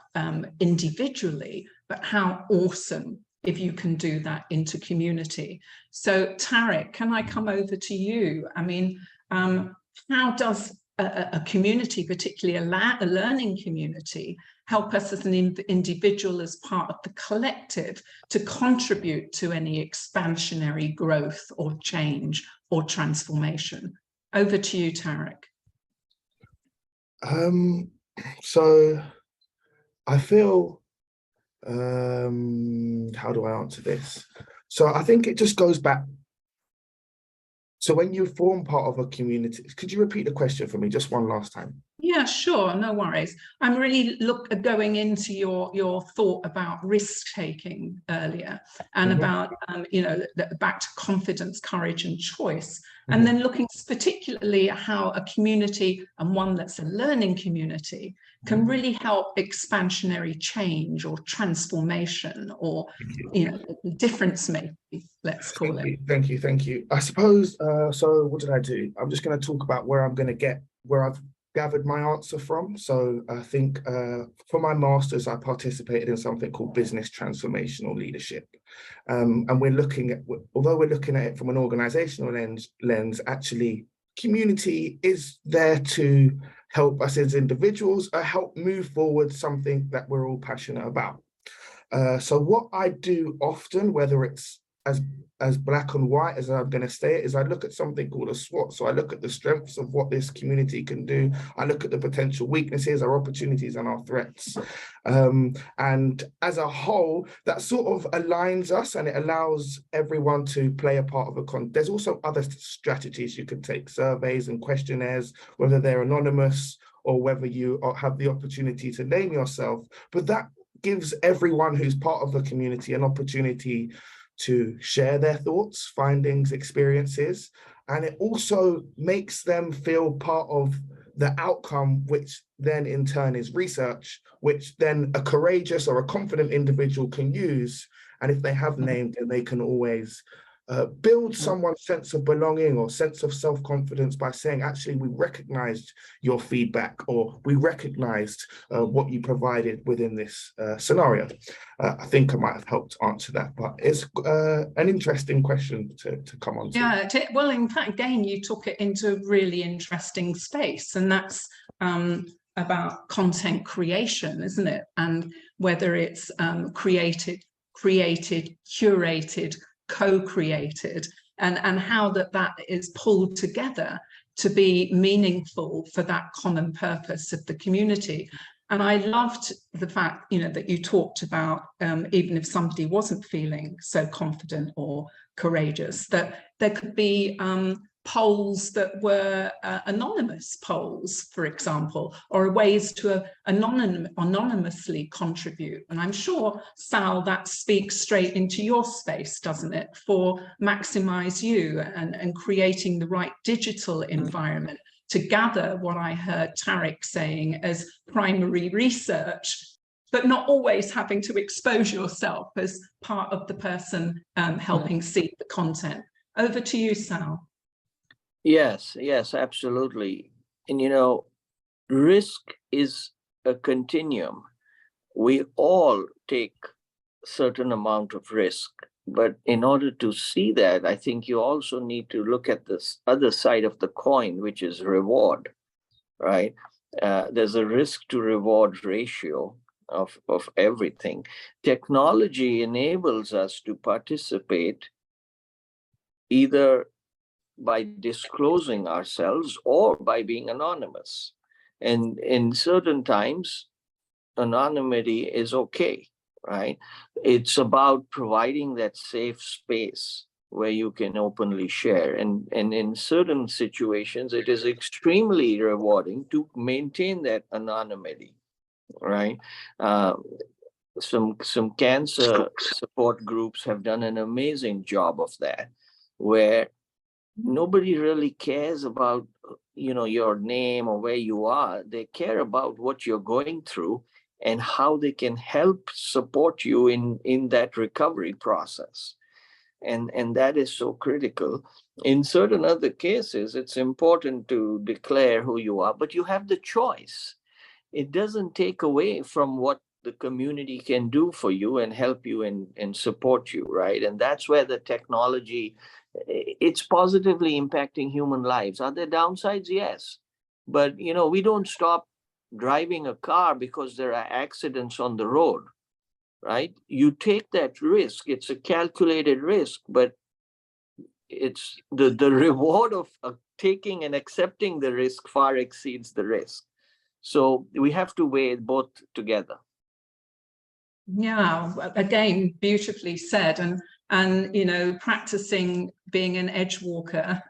individually, but how awesome if you can do that into community. So Tariq, can I come over to you? I mean, how does a community, particularly a learning community, help us as an individual, as part of the collective, to contribute to any expansionary growth or change or transformation? Over to you, Tariq. So I feel, how do I answer this? So I think it just goes back. So when you form part of a community, could you repeat the question for me just one last time? Yeah, sure, no worries. I'm really going into your thought about risk-taking earlier, and about, back to confidence, courage and choice. And then looking particularly at how a community, and one that's a learning community, can really help expansionary change or transformation, or difference maybe, let's call it. Thank you. I suppose, so what did I do? I'm just going to talk about where I've gathered my answer from. So I think for my master's, I participated in something called business transformational leadership. And although we're looking at it from an organizational lens, actually community is there to help us as individuals, help move forward something that we're all passionate about. So what I do often, whether it's as black and white as I'm going to say it, is I look at something called a SWOT. So I look at the strengths of what this community can do. I look at the potential weaknesses, our opportunities, and our threats. And as a whole, that sort of aligns us, and it allows everyone to play a part of a There's also other strategies you can take, surveys and questionnaires, whether they're anonymous or whether you have the opportunity to name yourself. But that gives everyone who's part of the community an opportunity to share their thoughts, findings, experiences, and it also makes them feel part of the outcome, which then in turn is research, which then a courageous or a confident individual can use. And if they have named, then they can always build someone's sense of belonging or sense of self-confidence by saying, actually, we recognized your feedback, or we recognized what you provided within this scenario. I think I might have helped answer that, but it's an interesting question to come on to. Yeah, well, in fact, again, you took it into a really interesting space, and that's about content creation, isn't it? And whether it's created, curated, co-created, and how that is pulled together to be meaningful for that common purpose of the community. And I loved the fact, that you talked about, even if somebody wasn't feeling so confident or courageous, that there could be polls that were anonymous polls, for example, or ways to anonymously contribute. And I'm sure, Sal, that speaks straight into your space, doesn't it, for Maximize You and creating the right digital environment to gather what I heard Tariq saying as primary research, but not always having to expose yourself as part of the person helping see the content. Over to you, Sal. Yes, absolutely. And risk is a continuum. We all take certain amount of risk, but in order to see that, I think you also need to look at this other side of the coin, which is reward, right? There's a risk to reward ratio of everything. Technology enables us to participate either by disclosing ourselves or by being anonymous. And in certain times, anonymity is okay, right? It's about providing that safe space where you can openly share. And in certain situations, it is extremely rewarding to maintain that anonymity, right? Some cancer support groups have done an amazing job of that, where nobody really cares about your name or where you are. They care about what you're going through and how they can help support you in that recovery process. And that is so critical. In certain other cases, it's important to declare who you are, but you have the choice. It doesn't take away from what the community can do for you and help you and support you, right? And that's where the technology, it's positively impacting human lives. Are there downsides? Yes. But, we don't stop driving a car because there are accidents on the road, right? You take that risk. It's a calculated risk, but it's the reward of taking and accepting the risk far exceeds the risk. So we have to weigh both together. Yeah, again, beautifully said. And practicing being an edge walker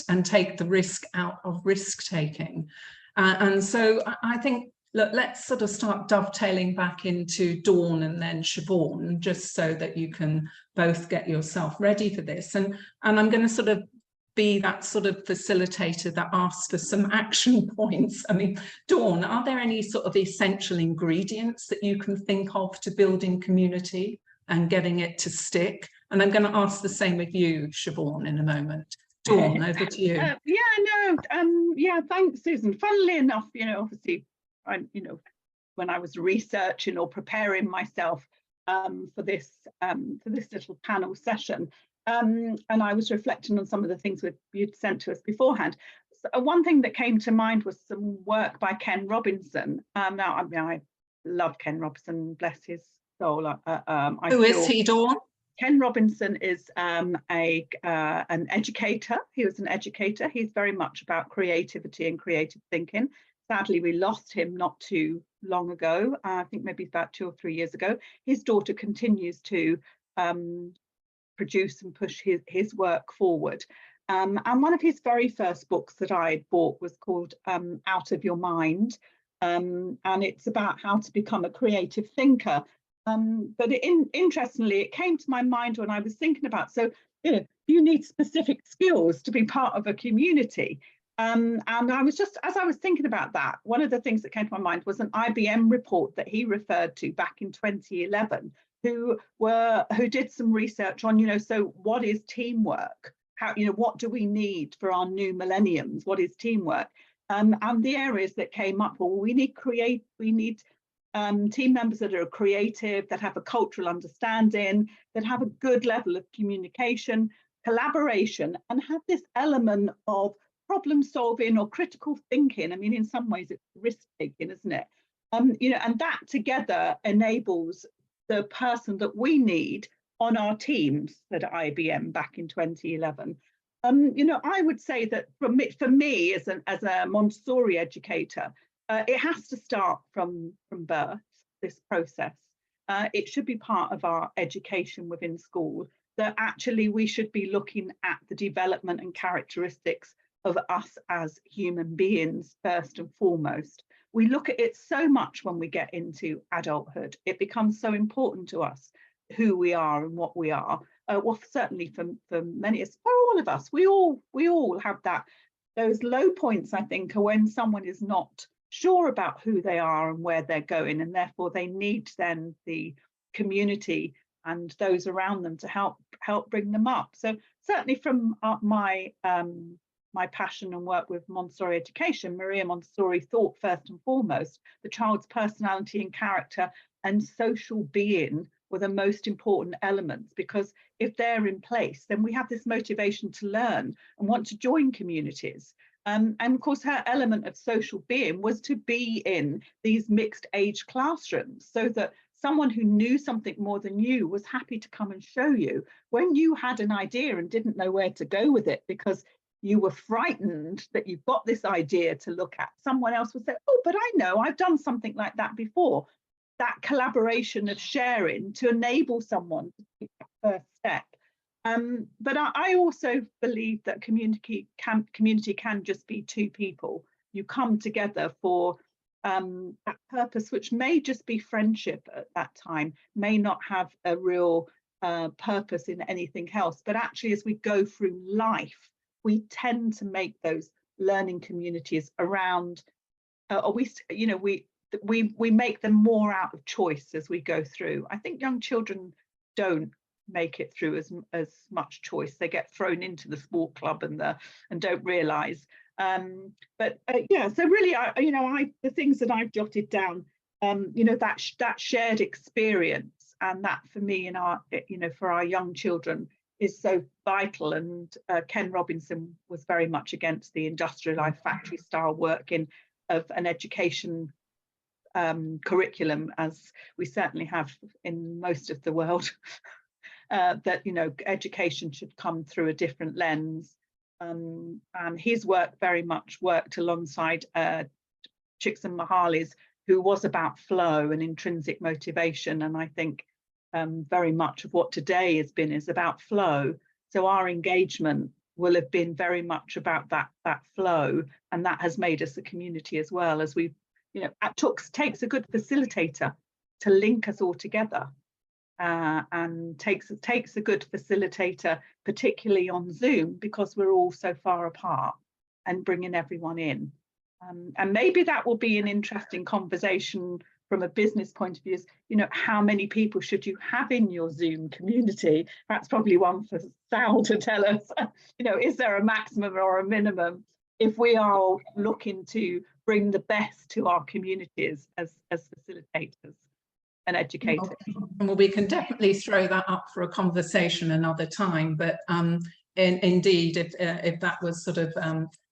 and take the risk out of risk taking. And so I think, look, let's sort of start dovetailing back into Dawn and then Siobhan, just so that you can both get yourself ready for this. And I'm going to sort of be that sort of facilitator that asks for some action points. I mean, Dawn, are there any sort of essential ingredients that you can think of to building community and getting it to stick? And I'm going to ask the same with you, Siobhan, in a moment. Dawn, over to you. Thanks, Susan. Funnily enough, obviously, when I was researching or preparing myself for this little panel session, and I was reflecting on some of the things you'd sent to us beforehand. So one thing that came to mind was some work by Ken Robinson. I love Ken Robinson, bless his soul. Who is he, Dawn? Ken Robinson is an educator. He was an educator. He's very much about creativity and creative thinking. Sadly, we lost him not too long ago. I think maybe about 2 or 3 years ago. His daughter continues to produce and push his work forward. And one of his very first books that I bought was called Out of Your Mind. And it's about how to become a creative thinker. But interestingly, it came to my mind when I was thinking about, so, you need specific skills to be part of a community. And I was just, as I was thinking about that, one of the things that came to my mind was an IBM report that he referred to back in 2011, who did some research on, so what is teamwork? How, what do we need for our new millenniums? What is teamwork? And the areas that came up were, we need team members that are creative, that have a cultural understanding, that have a good level of communication, collaboration, and have this element of problem solving or critical thinking. I mean, in some ways it's risk taking, isn't it? And that together enables the person that we need on our teams at IBM back in 2011. I would say that for me as a Montessori educator, it has to start from birth, this process. It should be part of our education within school, that actually we should be looking at the development and characteristics of us as human beings first and foremost. We look at it so much when we get into adulthood. It becomes so important to us who we are and what we are. Well, certainly for many, for all of us, we all have those low points, I think, are when someone is not sure about who they are and where they're going, and therefore they need then the community and those around them to help bring them up. So certainly from my passion and work with Montessori education, Maria Montessori thought first and foremost the child's personality and character and social being were the most important elements, because if they're in place, then we have this motivation to learn and want to join communities. And of course, her element of social being was to be in these mixed age classrooms, so that someone who knew something more than you was happy to come and show you. When you had an idea and didn't know where to go with it because you were frightened that you've got this idea to look at, someone else would say, oh, but I know, I've done something like that before. That collaboration of sharing to enable someone to take that first step. But I also believe that community can just be two people. You come together for that purpose, which may just be friendship at that time, may not have a real purpose in anything else. But actually, as we go through life, we tend to make those learning communities around, we make them more out of choice as we go through. I think young children don't make it through as much choice. They get thrown into the sport club and don't realise. Yeah, so really, the things that I've jotted down, that shared experience, and that for me and for our young children is so vital. And Ken Robinson was very much against the industrialised factory style working of an education curriculum, as we certainly have in most of the world. That education should come through a different lens, and his work very much worked alongside Csikszentmihalyi's, who was about flow and intrinsic motivation, and I think very much of what today is about flow. So our engagement will have been very much about that flow, and that has made us a community as well, as we've it takes a good facilitator to link us all together. And takes a good facilitator, particularly on Zoom, because we're all so far apart, and bringing everyone in. And maybe that will be an interesting conversation from a business point of view, is, how many people should you have in your Zoom community? That's probably one for Sal to tell us. Is there a maximum or a minimum if we are looking to bring the best to our communities as facilitators and educators? Well, we can definitely throw that up for a conversation another time, but indeed, if that was sort of,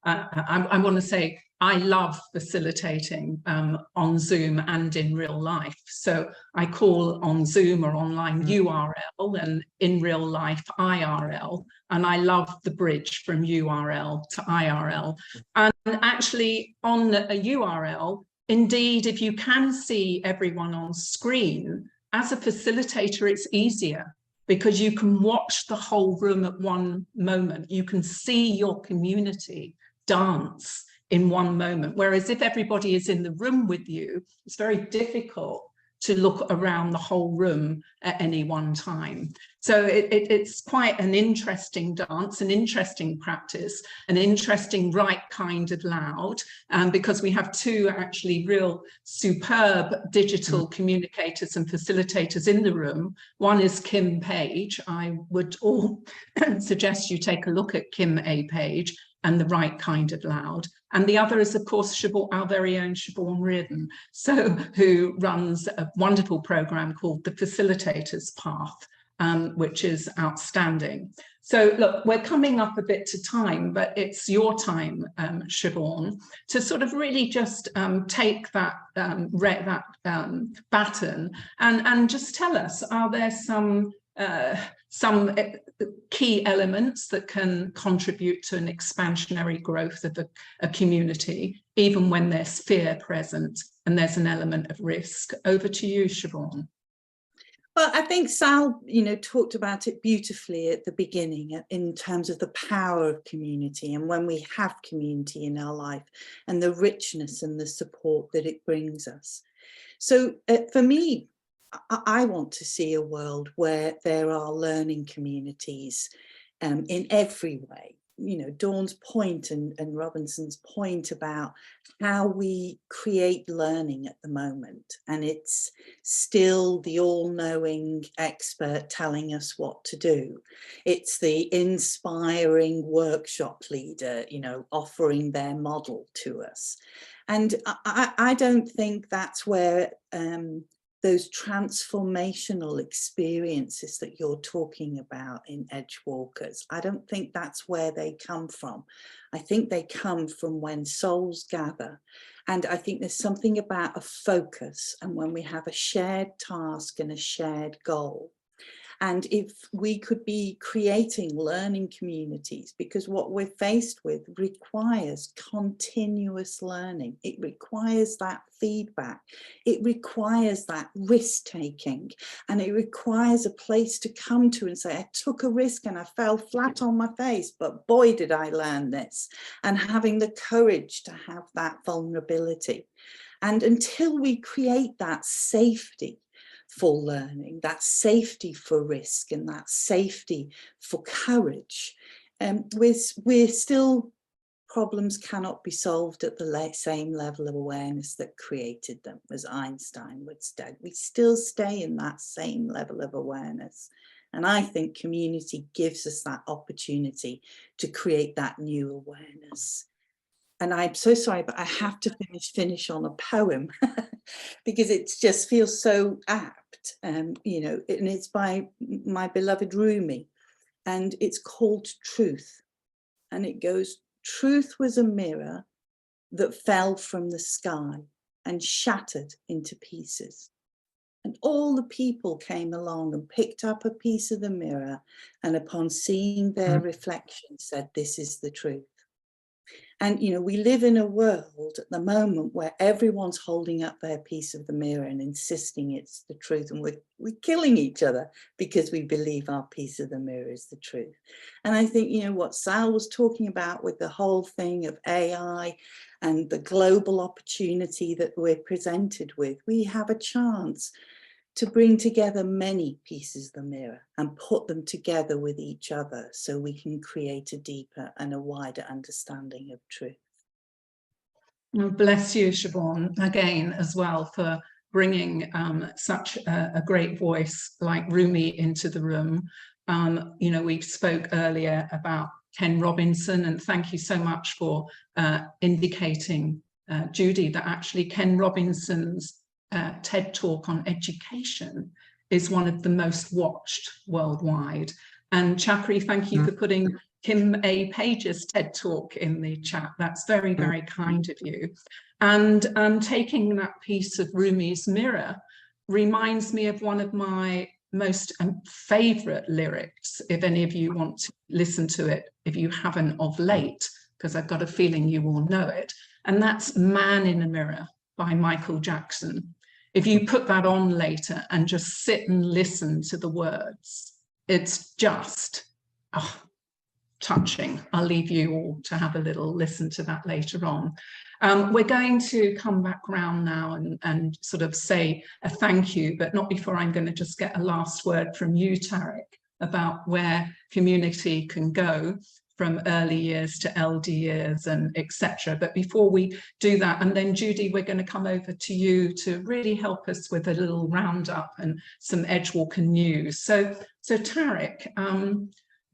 I want to say I love facilitating on Zoom and in real life. So I call on Zoom or online URL and in real life IRL. And I love the bridge from URL to IRL. And actually on a URL, indeed, if you can see everyone on screen, as a facilitator, it's easier because you can watch the whole room at one moment. You can see your community dance in one moment. Whereas if everybody is in the room with you, it's very difficult to look around the whole room at any one time. So it's quite an interesting dance, an interesting practice, an interesting right kind of loud, because we have two actually real superb digital communicators and facilitators in the room. One is Kim Page. I would all suggest you take a look at Kim A. Page and the right kind of loud. And the other is, of course, Siobhan, our very own Siobhan Riordan, who runs a wonderful program called The Facilitator's Path, which is outstanding. So look, we're coming up a bit to time, but it's your time, Siobhan, to sort of really just take that, baton and just tell us, are there some key elements that can contribute to an expansionary growth of a community, even when there's fear present and there's an element of risk? Over to you, Siobhan. Well, I think Sal, talked about it beautifully at the beginning in terms of the power of community and when we have community in our life and the richness and the support that it brings us. So for me, I want to see a world where there are learning communities in every way. Dawn's point and Robinson's point about how we create learning at the moment. And it's still the all-knowing expert telling us what to do. It's the inspiring workshop leader, offering their model to us. And I don't think that's where those transformational experiences that you're talking about in Edgewalkers, I don't think that's where they come from. I think they come from when souls gather. And I think there's something about a focus and when we have a shared task and a shared goal. And if we could be creating learning communities, because what we're faced with requires continuous learning. It requires that feedback. It requires that risk taking. And it requires a place to come to and say, I took a risk and I fell flat on my face, but boy, did I learn this. And having the courage to have that vulnerability. And until we create that safety for learning, that safety for risk and that safety for courage, we're still, problems cannot be solved at the same level of awareness that created them, as Einstein would say. We still stay in that same level of awareness. And I think community gives us that opportunity to create that new awareness. And I'm so sorry, but I have to finish on a poem because it just feels so apt, and it's by my beloved Rumi, and it's called Truth. And it goes, truth was a mirror that fell from the sky and shattered into pieces. And all the people came along and picked up a piece of the mirror, and upon seeing their reflection said, this is the truth. And, we live in a world at the moment where everyone's holding up their piece of the mirror and insisting it's the truth. And we're killing each other because we believe our piece of the mirror is the truth. And I think, what Sal was talking about with the whole thing of AI and the global opportunity that we're presented with, we have a chance to bring together many pieces of the mirror and put them together with each other so we can create a deeper and a wider understanding of truth. Well, bless you, Siobhan, again, as well, for bringing such a great voice like Rumi into the room. We spoke earlier about Ken Robinson, and thank you so much for indicating, Judy, that actually Ken Robinson's TED Talk on education is one of the most watched worldwide. And Chakri, thank you for putting Kim A. Page's TED Talk in the chat. That's very, very kind of you. And taking that piece of Rumi's Mirror reminds me of one of my most favorite lyrics, if any of you want to listen to it, if you haven't of late, because I've got a feeling you all know it. And that's Man in a Mirror by Michael Jackson. If you put that on later and just sit and listen to the words, it's just touching. I'll leave you all to have a little listen to that later on. We're going to come back round now and sort of say a thank you, but not before I'm going to just get a last word from you, Tariq, about where community can go from early years to LD years and etc. But before we do that, and then Judy, we're going to come over to you to really help us with a little roundup and some Edgewalker news. So Tariq,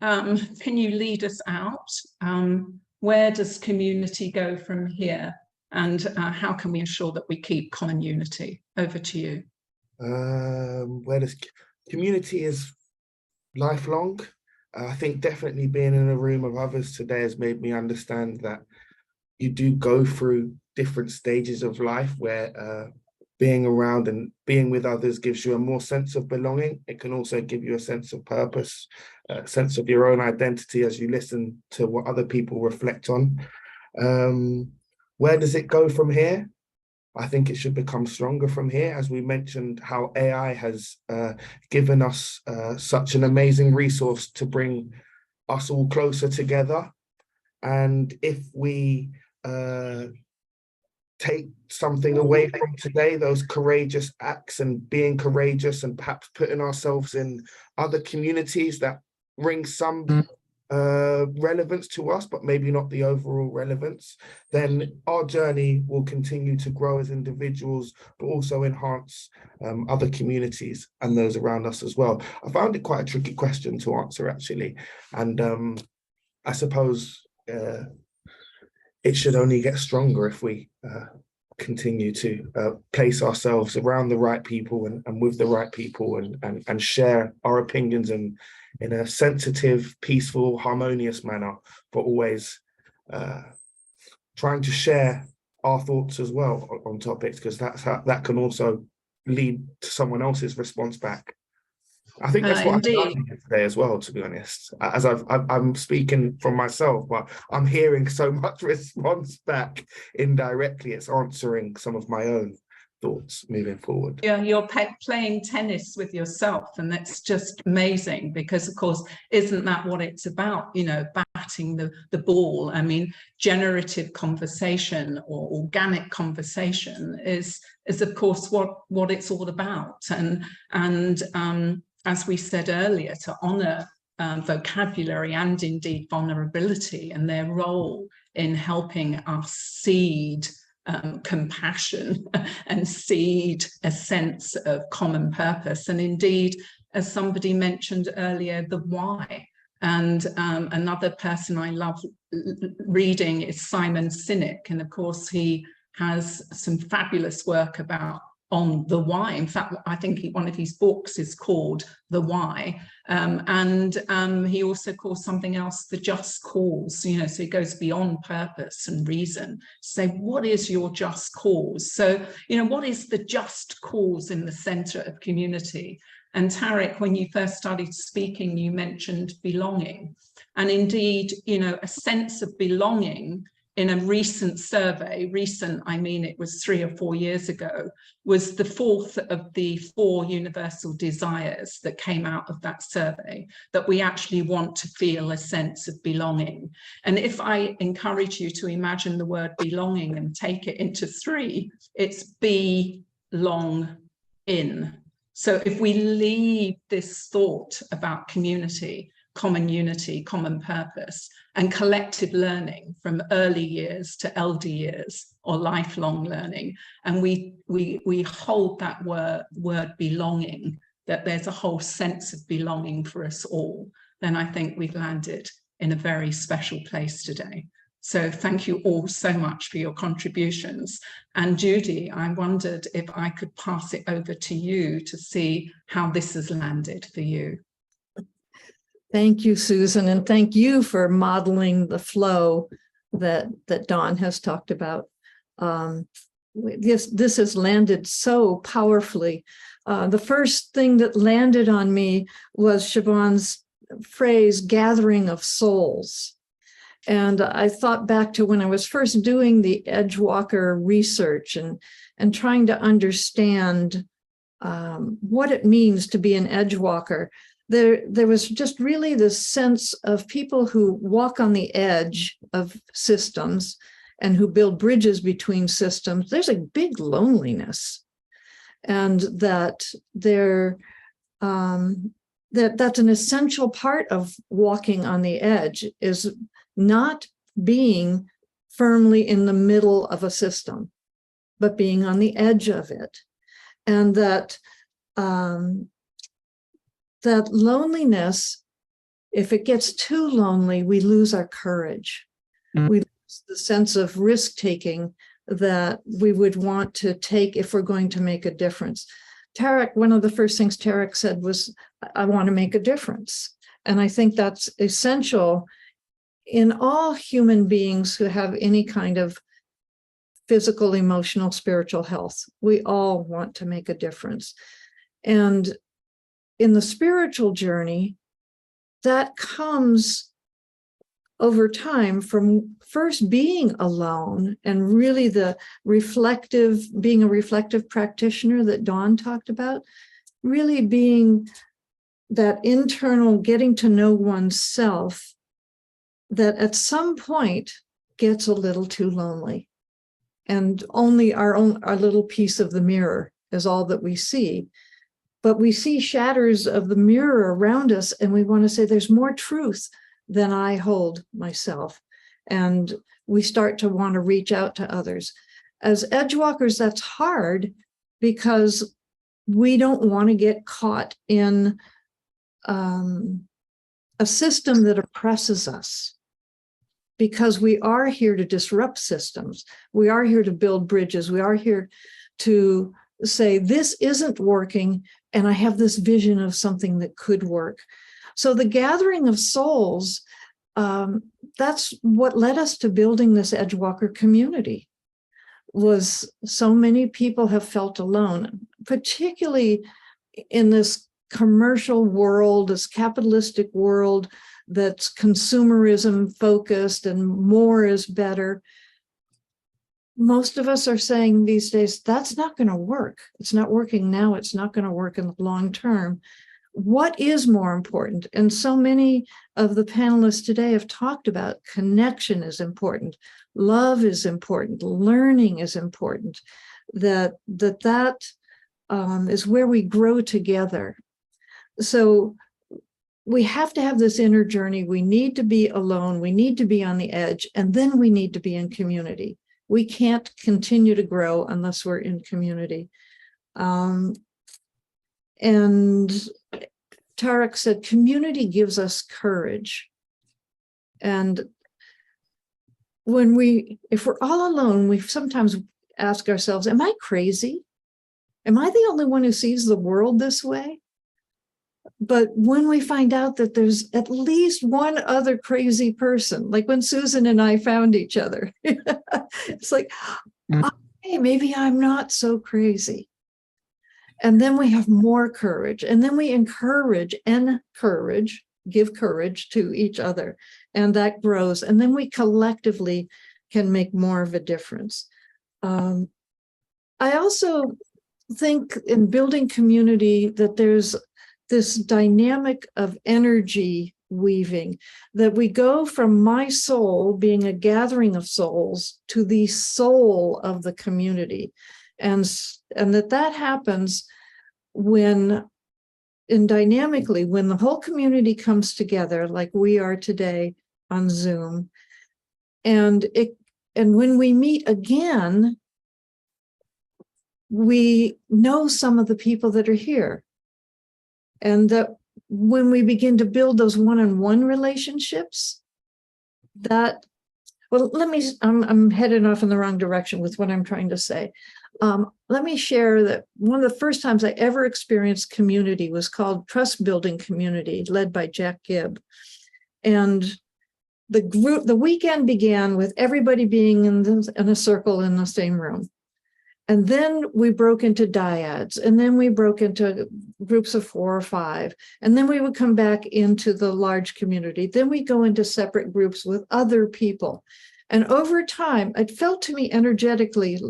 can you lead us out? Where does community go from here? And how can we ensure that we keep common unity? Over to you. Where does community is lifelong? I think definitely being in a room of others today has made me understand that you do go through different stages of life where being around and being with others gives you a more sense of belonging. It can also give you a sense of purpose, a sense of your own identity as you listen to what other people reflect on. Where does it go from here? I think it should become stronger from here. As we mentioned, how AI has given us such an amazing resource to bring us all closer together. And if we take something away from today, those courageous acts and being courageous and perhaps putting ourselves in other communities that bring some relevance to us, but maybe not the overall relevance, then our journey will continue to grow as individuals, but also enhance other communities and those around us as well. I found it quite a tricky question to answer, actually. And I suppose it should only get stronger if we continue to place ourselves around the right people and with the right people and share our opinions and in a sensitive, peaceful, harmonious manner, but always trying to share our thoughts as well on topics, because that can also lead to someone else's response back. I think that's what I'm learning today as well, to be honest. As I'm speaking from myself, but I'm hearing so much response back indirectly. It's answering some of my own thoughts moving forward. Yeah, you're playing tennis with yourself, and that's just amazing, because of course, isn't that what it's about? You know, batting the ball. I mean, generative conversation or organic conversation is of course what it's all about. And as we said earlier, to honour vocabulary and indeed vulnerability and their role in helping us seed compassion and seed a sense of common purpose. And indeed, as somebody mentioned earlier, the why. And another person I love reading is Simon Sinek. And of course, he has some fabulous work on the why. In fact, I think one of his books is called The Why. And he also calls something else the just cause, you know, so he goes beyond purpose and reason. Say, what is your just cause? So, you know, what is the just cause in the center of community? And Tariq, when you first started speaking, you mentioned belonging. And indeed, you know, a sense of belonging in a recent survey, I mean it was 3 or 4 years ago, was the fourth of the 4 universal desires that came out of that survey, that we actually want to feel a sense of belonging. And if I encourage you to imagine the word belonging and take it into 3, it's be long in. So if we leave this thought about community, common unity, common purpose, and collective learning from early years to LD years or lifelong learning, and we hold that word belonging, that there's a whole sense of belonging for us all, then I think we've landed in a very special place today. So thank you all so much for your contributions. And Judy, I wondered if I could pass it over to you to see how this has landed for you. Thank you, Susan, and thank you for modeling the flow that Dawn has talked about. This has landed so powerfully. The first thing that landed on me was Siobhan's phrase, gathering of souls. And I thought back to when I was first doing the Edgewalker research and trying to understand what it means to be an Edgewalker. There was just really this sense of people who walk on the edge of systems and who build bridges between systems. There's a big loneliness, and that's an essential part of walking on the edge, is not being firmly in the middle of a system, but being on the edge of it. And that loneliness, if it gets too lonely, we lose our courage. We lose the sense of risk-taking that we would want to take if we're going to make a difference. Tariq, one of the first things Tariq said was, I want to make a difference. And I think that's essential in all human beings who have any kind of physical, emotional, spiritual health. We all want to make a difference. And in the spiritual journey, that comes over time from first being alone and really being a reflective practitioner that Dawn talked about, really being that internal getting to know oneself that at some point gets a little too lonely. And only our little piece of the mirror is all that we see. But we see shatters of the mirror around us, and we want to say there's more truth than I hold myself. And we start to want to reach out to others. As Edgewalkers, that's hard because we don't want to get caught in a system that oppresses us, because we are here to disrupt systems. We are here to build bridges. We are here to say, this isn't working, and I have this vision of something that could work. So the gathering of souls, that's what led us to building this Edgewalker community, was so many people have felt alone, particularly in this commercial world, this capitalistic world that's consumerism focused and more is better. Most of us are saying these days, that's not going to work. It's not working now. It's not going to work in the long term. What is more important? And so many of the panelists today have talked about connection is important. Love is important. Learning is important. That is where we grow together. So we have to have this inner journey. We need to be alone. We need to be on the edge. And then we need to be in community. We can't continue to grow unless we're in community. And Tariq said, community gives us courage. And if we're all alone, we sometimes ask ourselves, am I crazy? Am I the only one who sees the world this way? But when we find out that there's at least one other crazy person, like when Susan and I found each other, it's like, hey, maybe I'm not so crazy. And then we have more courage, and then we give courage to each other, and that grows. And then we collectively can make more of a difference. I also think in building community that there's this dynamic of energy weaving, that we go from my soul being a gathering of souls to the soul of the community. And that happens dynamically, when the whole community comes together, like we are today on Zoom. And when we meet again, we know some of the people that are here. And that when we begin to build those one-on-one relationships, I'm headed off in the wrong direction with what I'm trying to say. Let me share that one of the first times I ever experienced community was called Trust Building Community, led by Jack Gibb. And the weekend began with everybody being in a circle in the same room. And then we broke into dyads, and then we broke into groups of 4 or 5. And then we would come back into the large community. Then we go into separate groups with other people. And over time, it felt to me energetically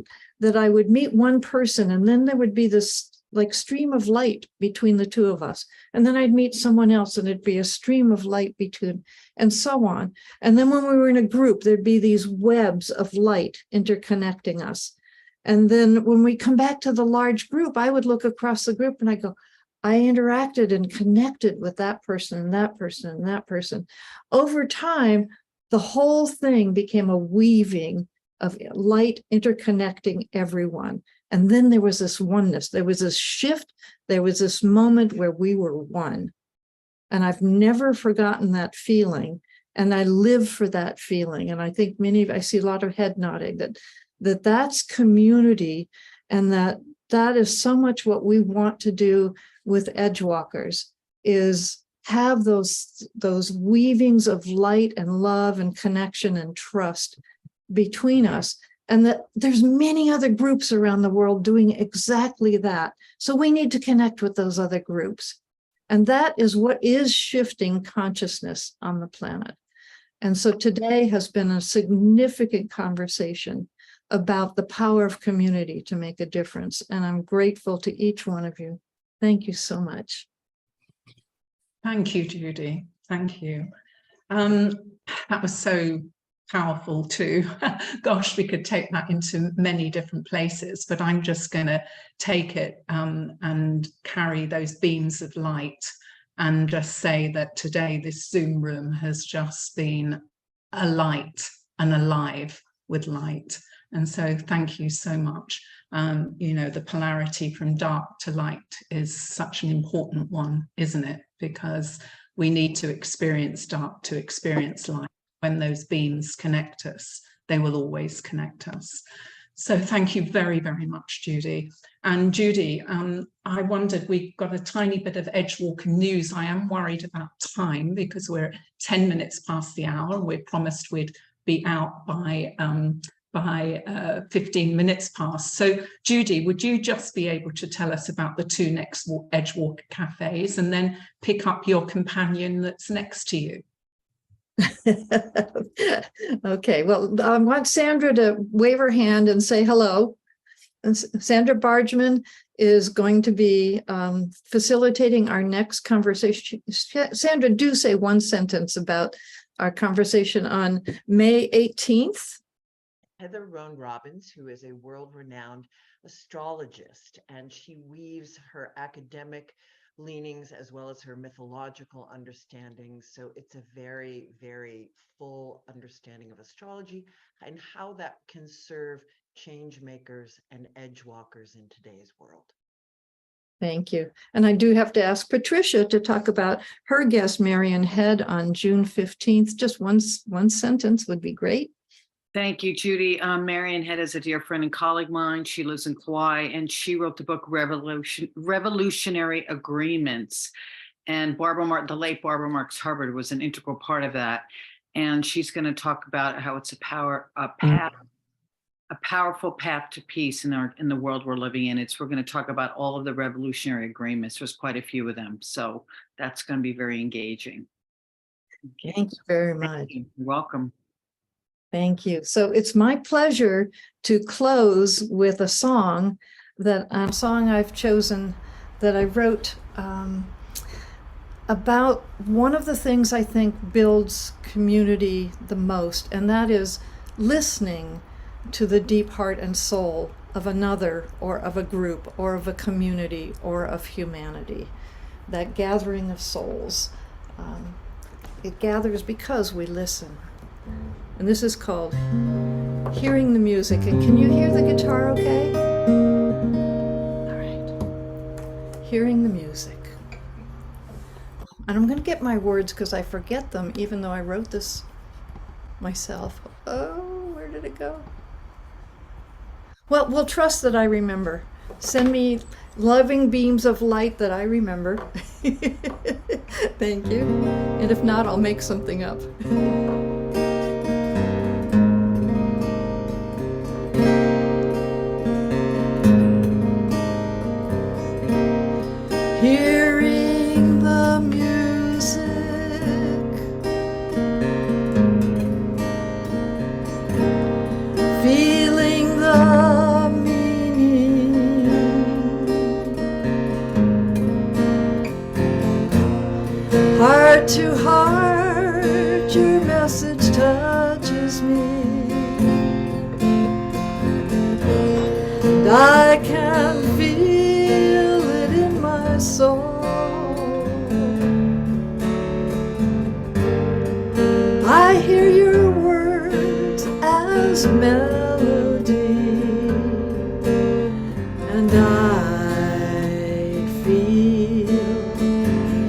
that I would meet one person, and then there would be this like stream of light between the two of us. And then I'd meet someone else, and it'd be a stream of light between, and so on. And then when we were in a group, there'd be these webs of light interconnecting us. And then when we come back to the large group, I would look across the group and I go, I interacted and connected with that person and that person and that person. Over time, the whole thing became a weaving of light interconnecting everyone. And then there was this oneness. There was this shift. There was this moment where we were one. And I've never forgotten that feeling. And I live for that feeling. And I think I see a lot of head nodding that's community, and that is so much what we want to do with Edgewalkers, is have those weavings of light and love and connection and trust between us, and that there's many other groups around the world doing exactly that. So we need to connect with those other groups. And that is what is shifting consciousness on the planet. And so today has been a significant conversation about the power of community to make a difference. And I'm grateful to each one of you. Thank you so much. Thank you, Judy. Thank you. That was so powerful too. Gosh, we could take that into many different places, but I'm just going to take it and carry those beams of light and just say that today this Zoom room has just been alight and alive with light. And so thank you so much. The polarity from dark to light is such an important one, isn't it? Because we need to experience dark to experience light. When those beams connect us, they will always connect us. So thank you very, very much, Judy. And Judy, I wondered, we've got a tiny bit of Edgewalker news. I am worried about time because we're 10 minutes past the hour. We promised we'd be out by 15 minutes past. So Judy, would you just be able to tell us about the 2 next Edgewalker cafes and then pick up your companion that's next to you? Okay, well, I want Sandra to wave her hand and say hello. And Sandra Bargman is going to be facilitating our next conversation. Sandra, do say one sentence about our conversation on May 18th. Heather Roan Robbins, who is a world-renowned astrologist, and she weaves her academic leanings as well as her mythological understandings. So it's a very, very full understanding of astrology and how that can serve change makers and edgewalkers in today's world. Thank you. And I do have to ask Patricia to talk about her guest, Marion Head, on June 15th. Just one sentence would be great. Thank you, Judy. Marion Head is a dear friend and colleague of mine. She lives in Kauai, and she wrote the book Revolutionary Agreements. And the late Barbara Marx Hubbard was an integral part of that. And she's going to talk about how it's a powerful path to peace in the world we're living in. We're going to talk about all of the revolutionary agreements. There's quite a few of them. So that's going to be very engaging. Okay. Thank you very much. You're welcome. Thank you. So it's my pleasure to close with a song I've chosen that I wrote about one of the things I think builds community the most, and that is listening to the deep heart and soul of another, or of a group, or of a community, or of humanity. That gathering of souls. It gathers because we listen. And this is called Hearing the Music. And can you hear the guitar okay? All right. Hearing the Music. And I'm going to get my words because I forget them, even though I wrote this myself. Oh, where did it go? Well, we'll trust that I remember. Send me loving beams of light that I remember. Thank you. And if not, I'll make something up. Hearing the music, feeling the meaning, heart to heart, your message touches me, and I can feel it in my soul. I hear your words as melody, and I feel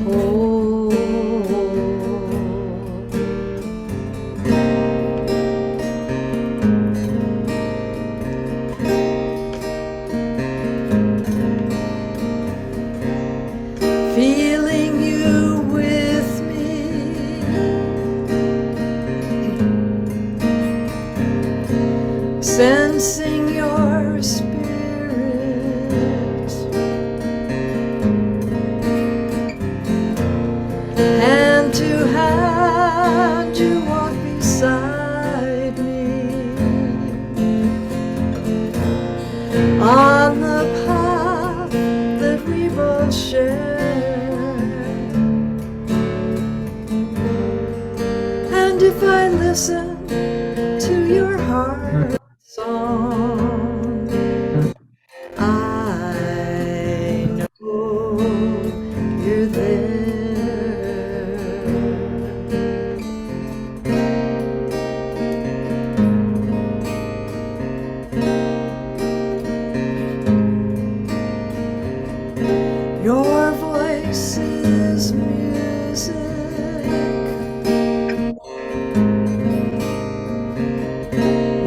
whole. Feeling you with me, sensing your spirit, hand to hand you walk beside me on the path that we both share. And if I listen to your heart song, I know you're there. Your voice is music,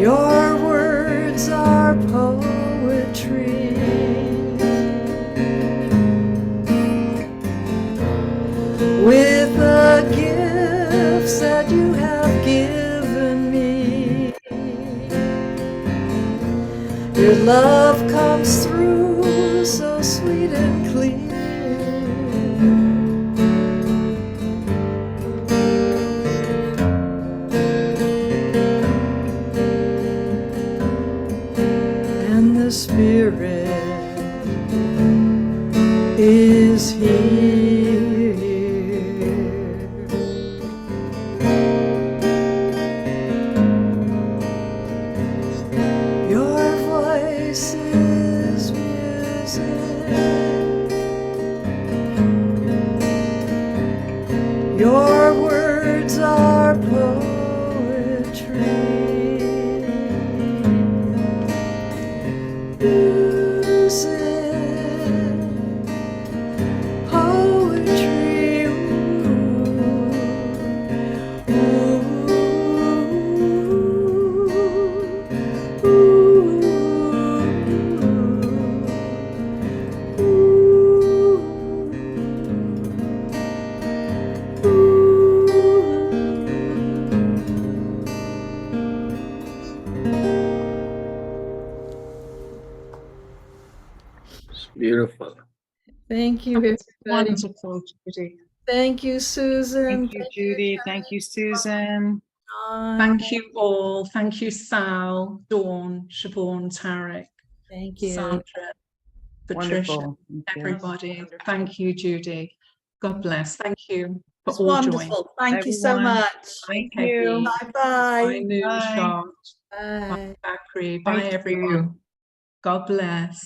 your words are poetry, with the gifts that you have given me. Your love comes through so sweet and clear. And the Spirit is here. Your voice is music, your words are poetry. Music, poetry, ooh, ooh, It's beautiful. Thank you, That was everybody. wonderful, Judy. Thank you, Susan. Thank you, Judy. Thank you, Susan. John. Thank you all. Thank you, Sal, Dawn, Siobhan, Tariq, Thank you. Sandra, Patricia, Wonderful. Thank you. everybody. Wonderful. Thank you, Judy. God bless. Thank you for It's all wonderful. Thank you so Everyone. much. Thank joining. you. Bye bye. Bye, Nushat. Bye. Bye, Bakri. Thank Bye, everyone. you. God bless.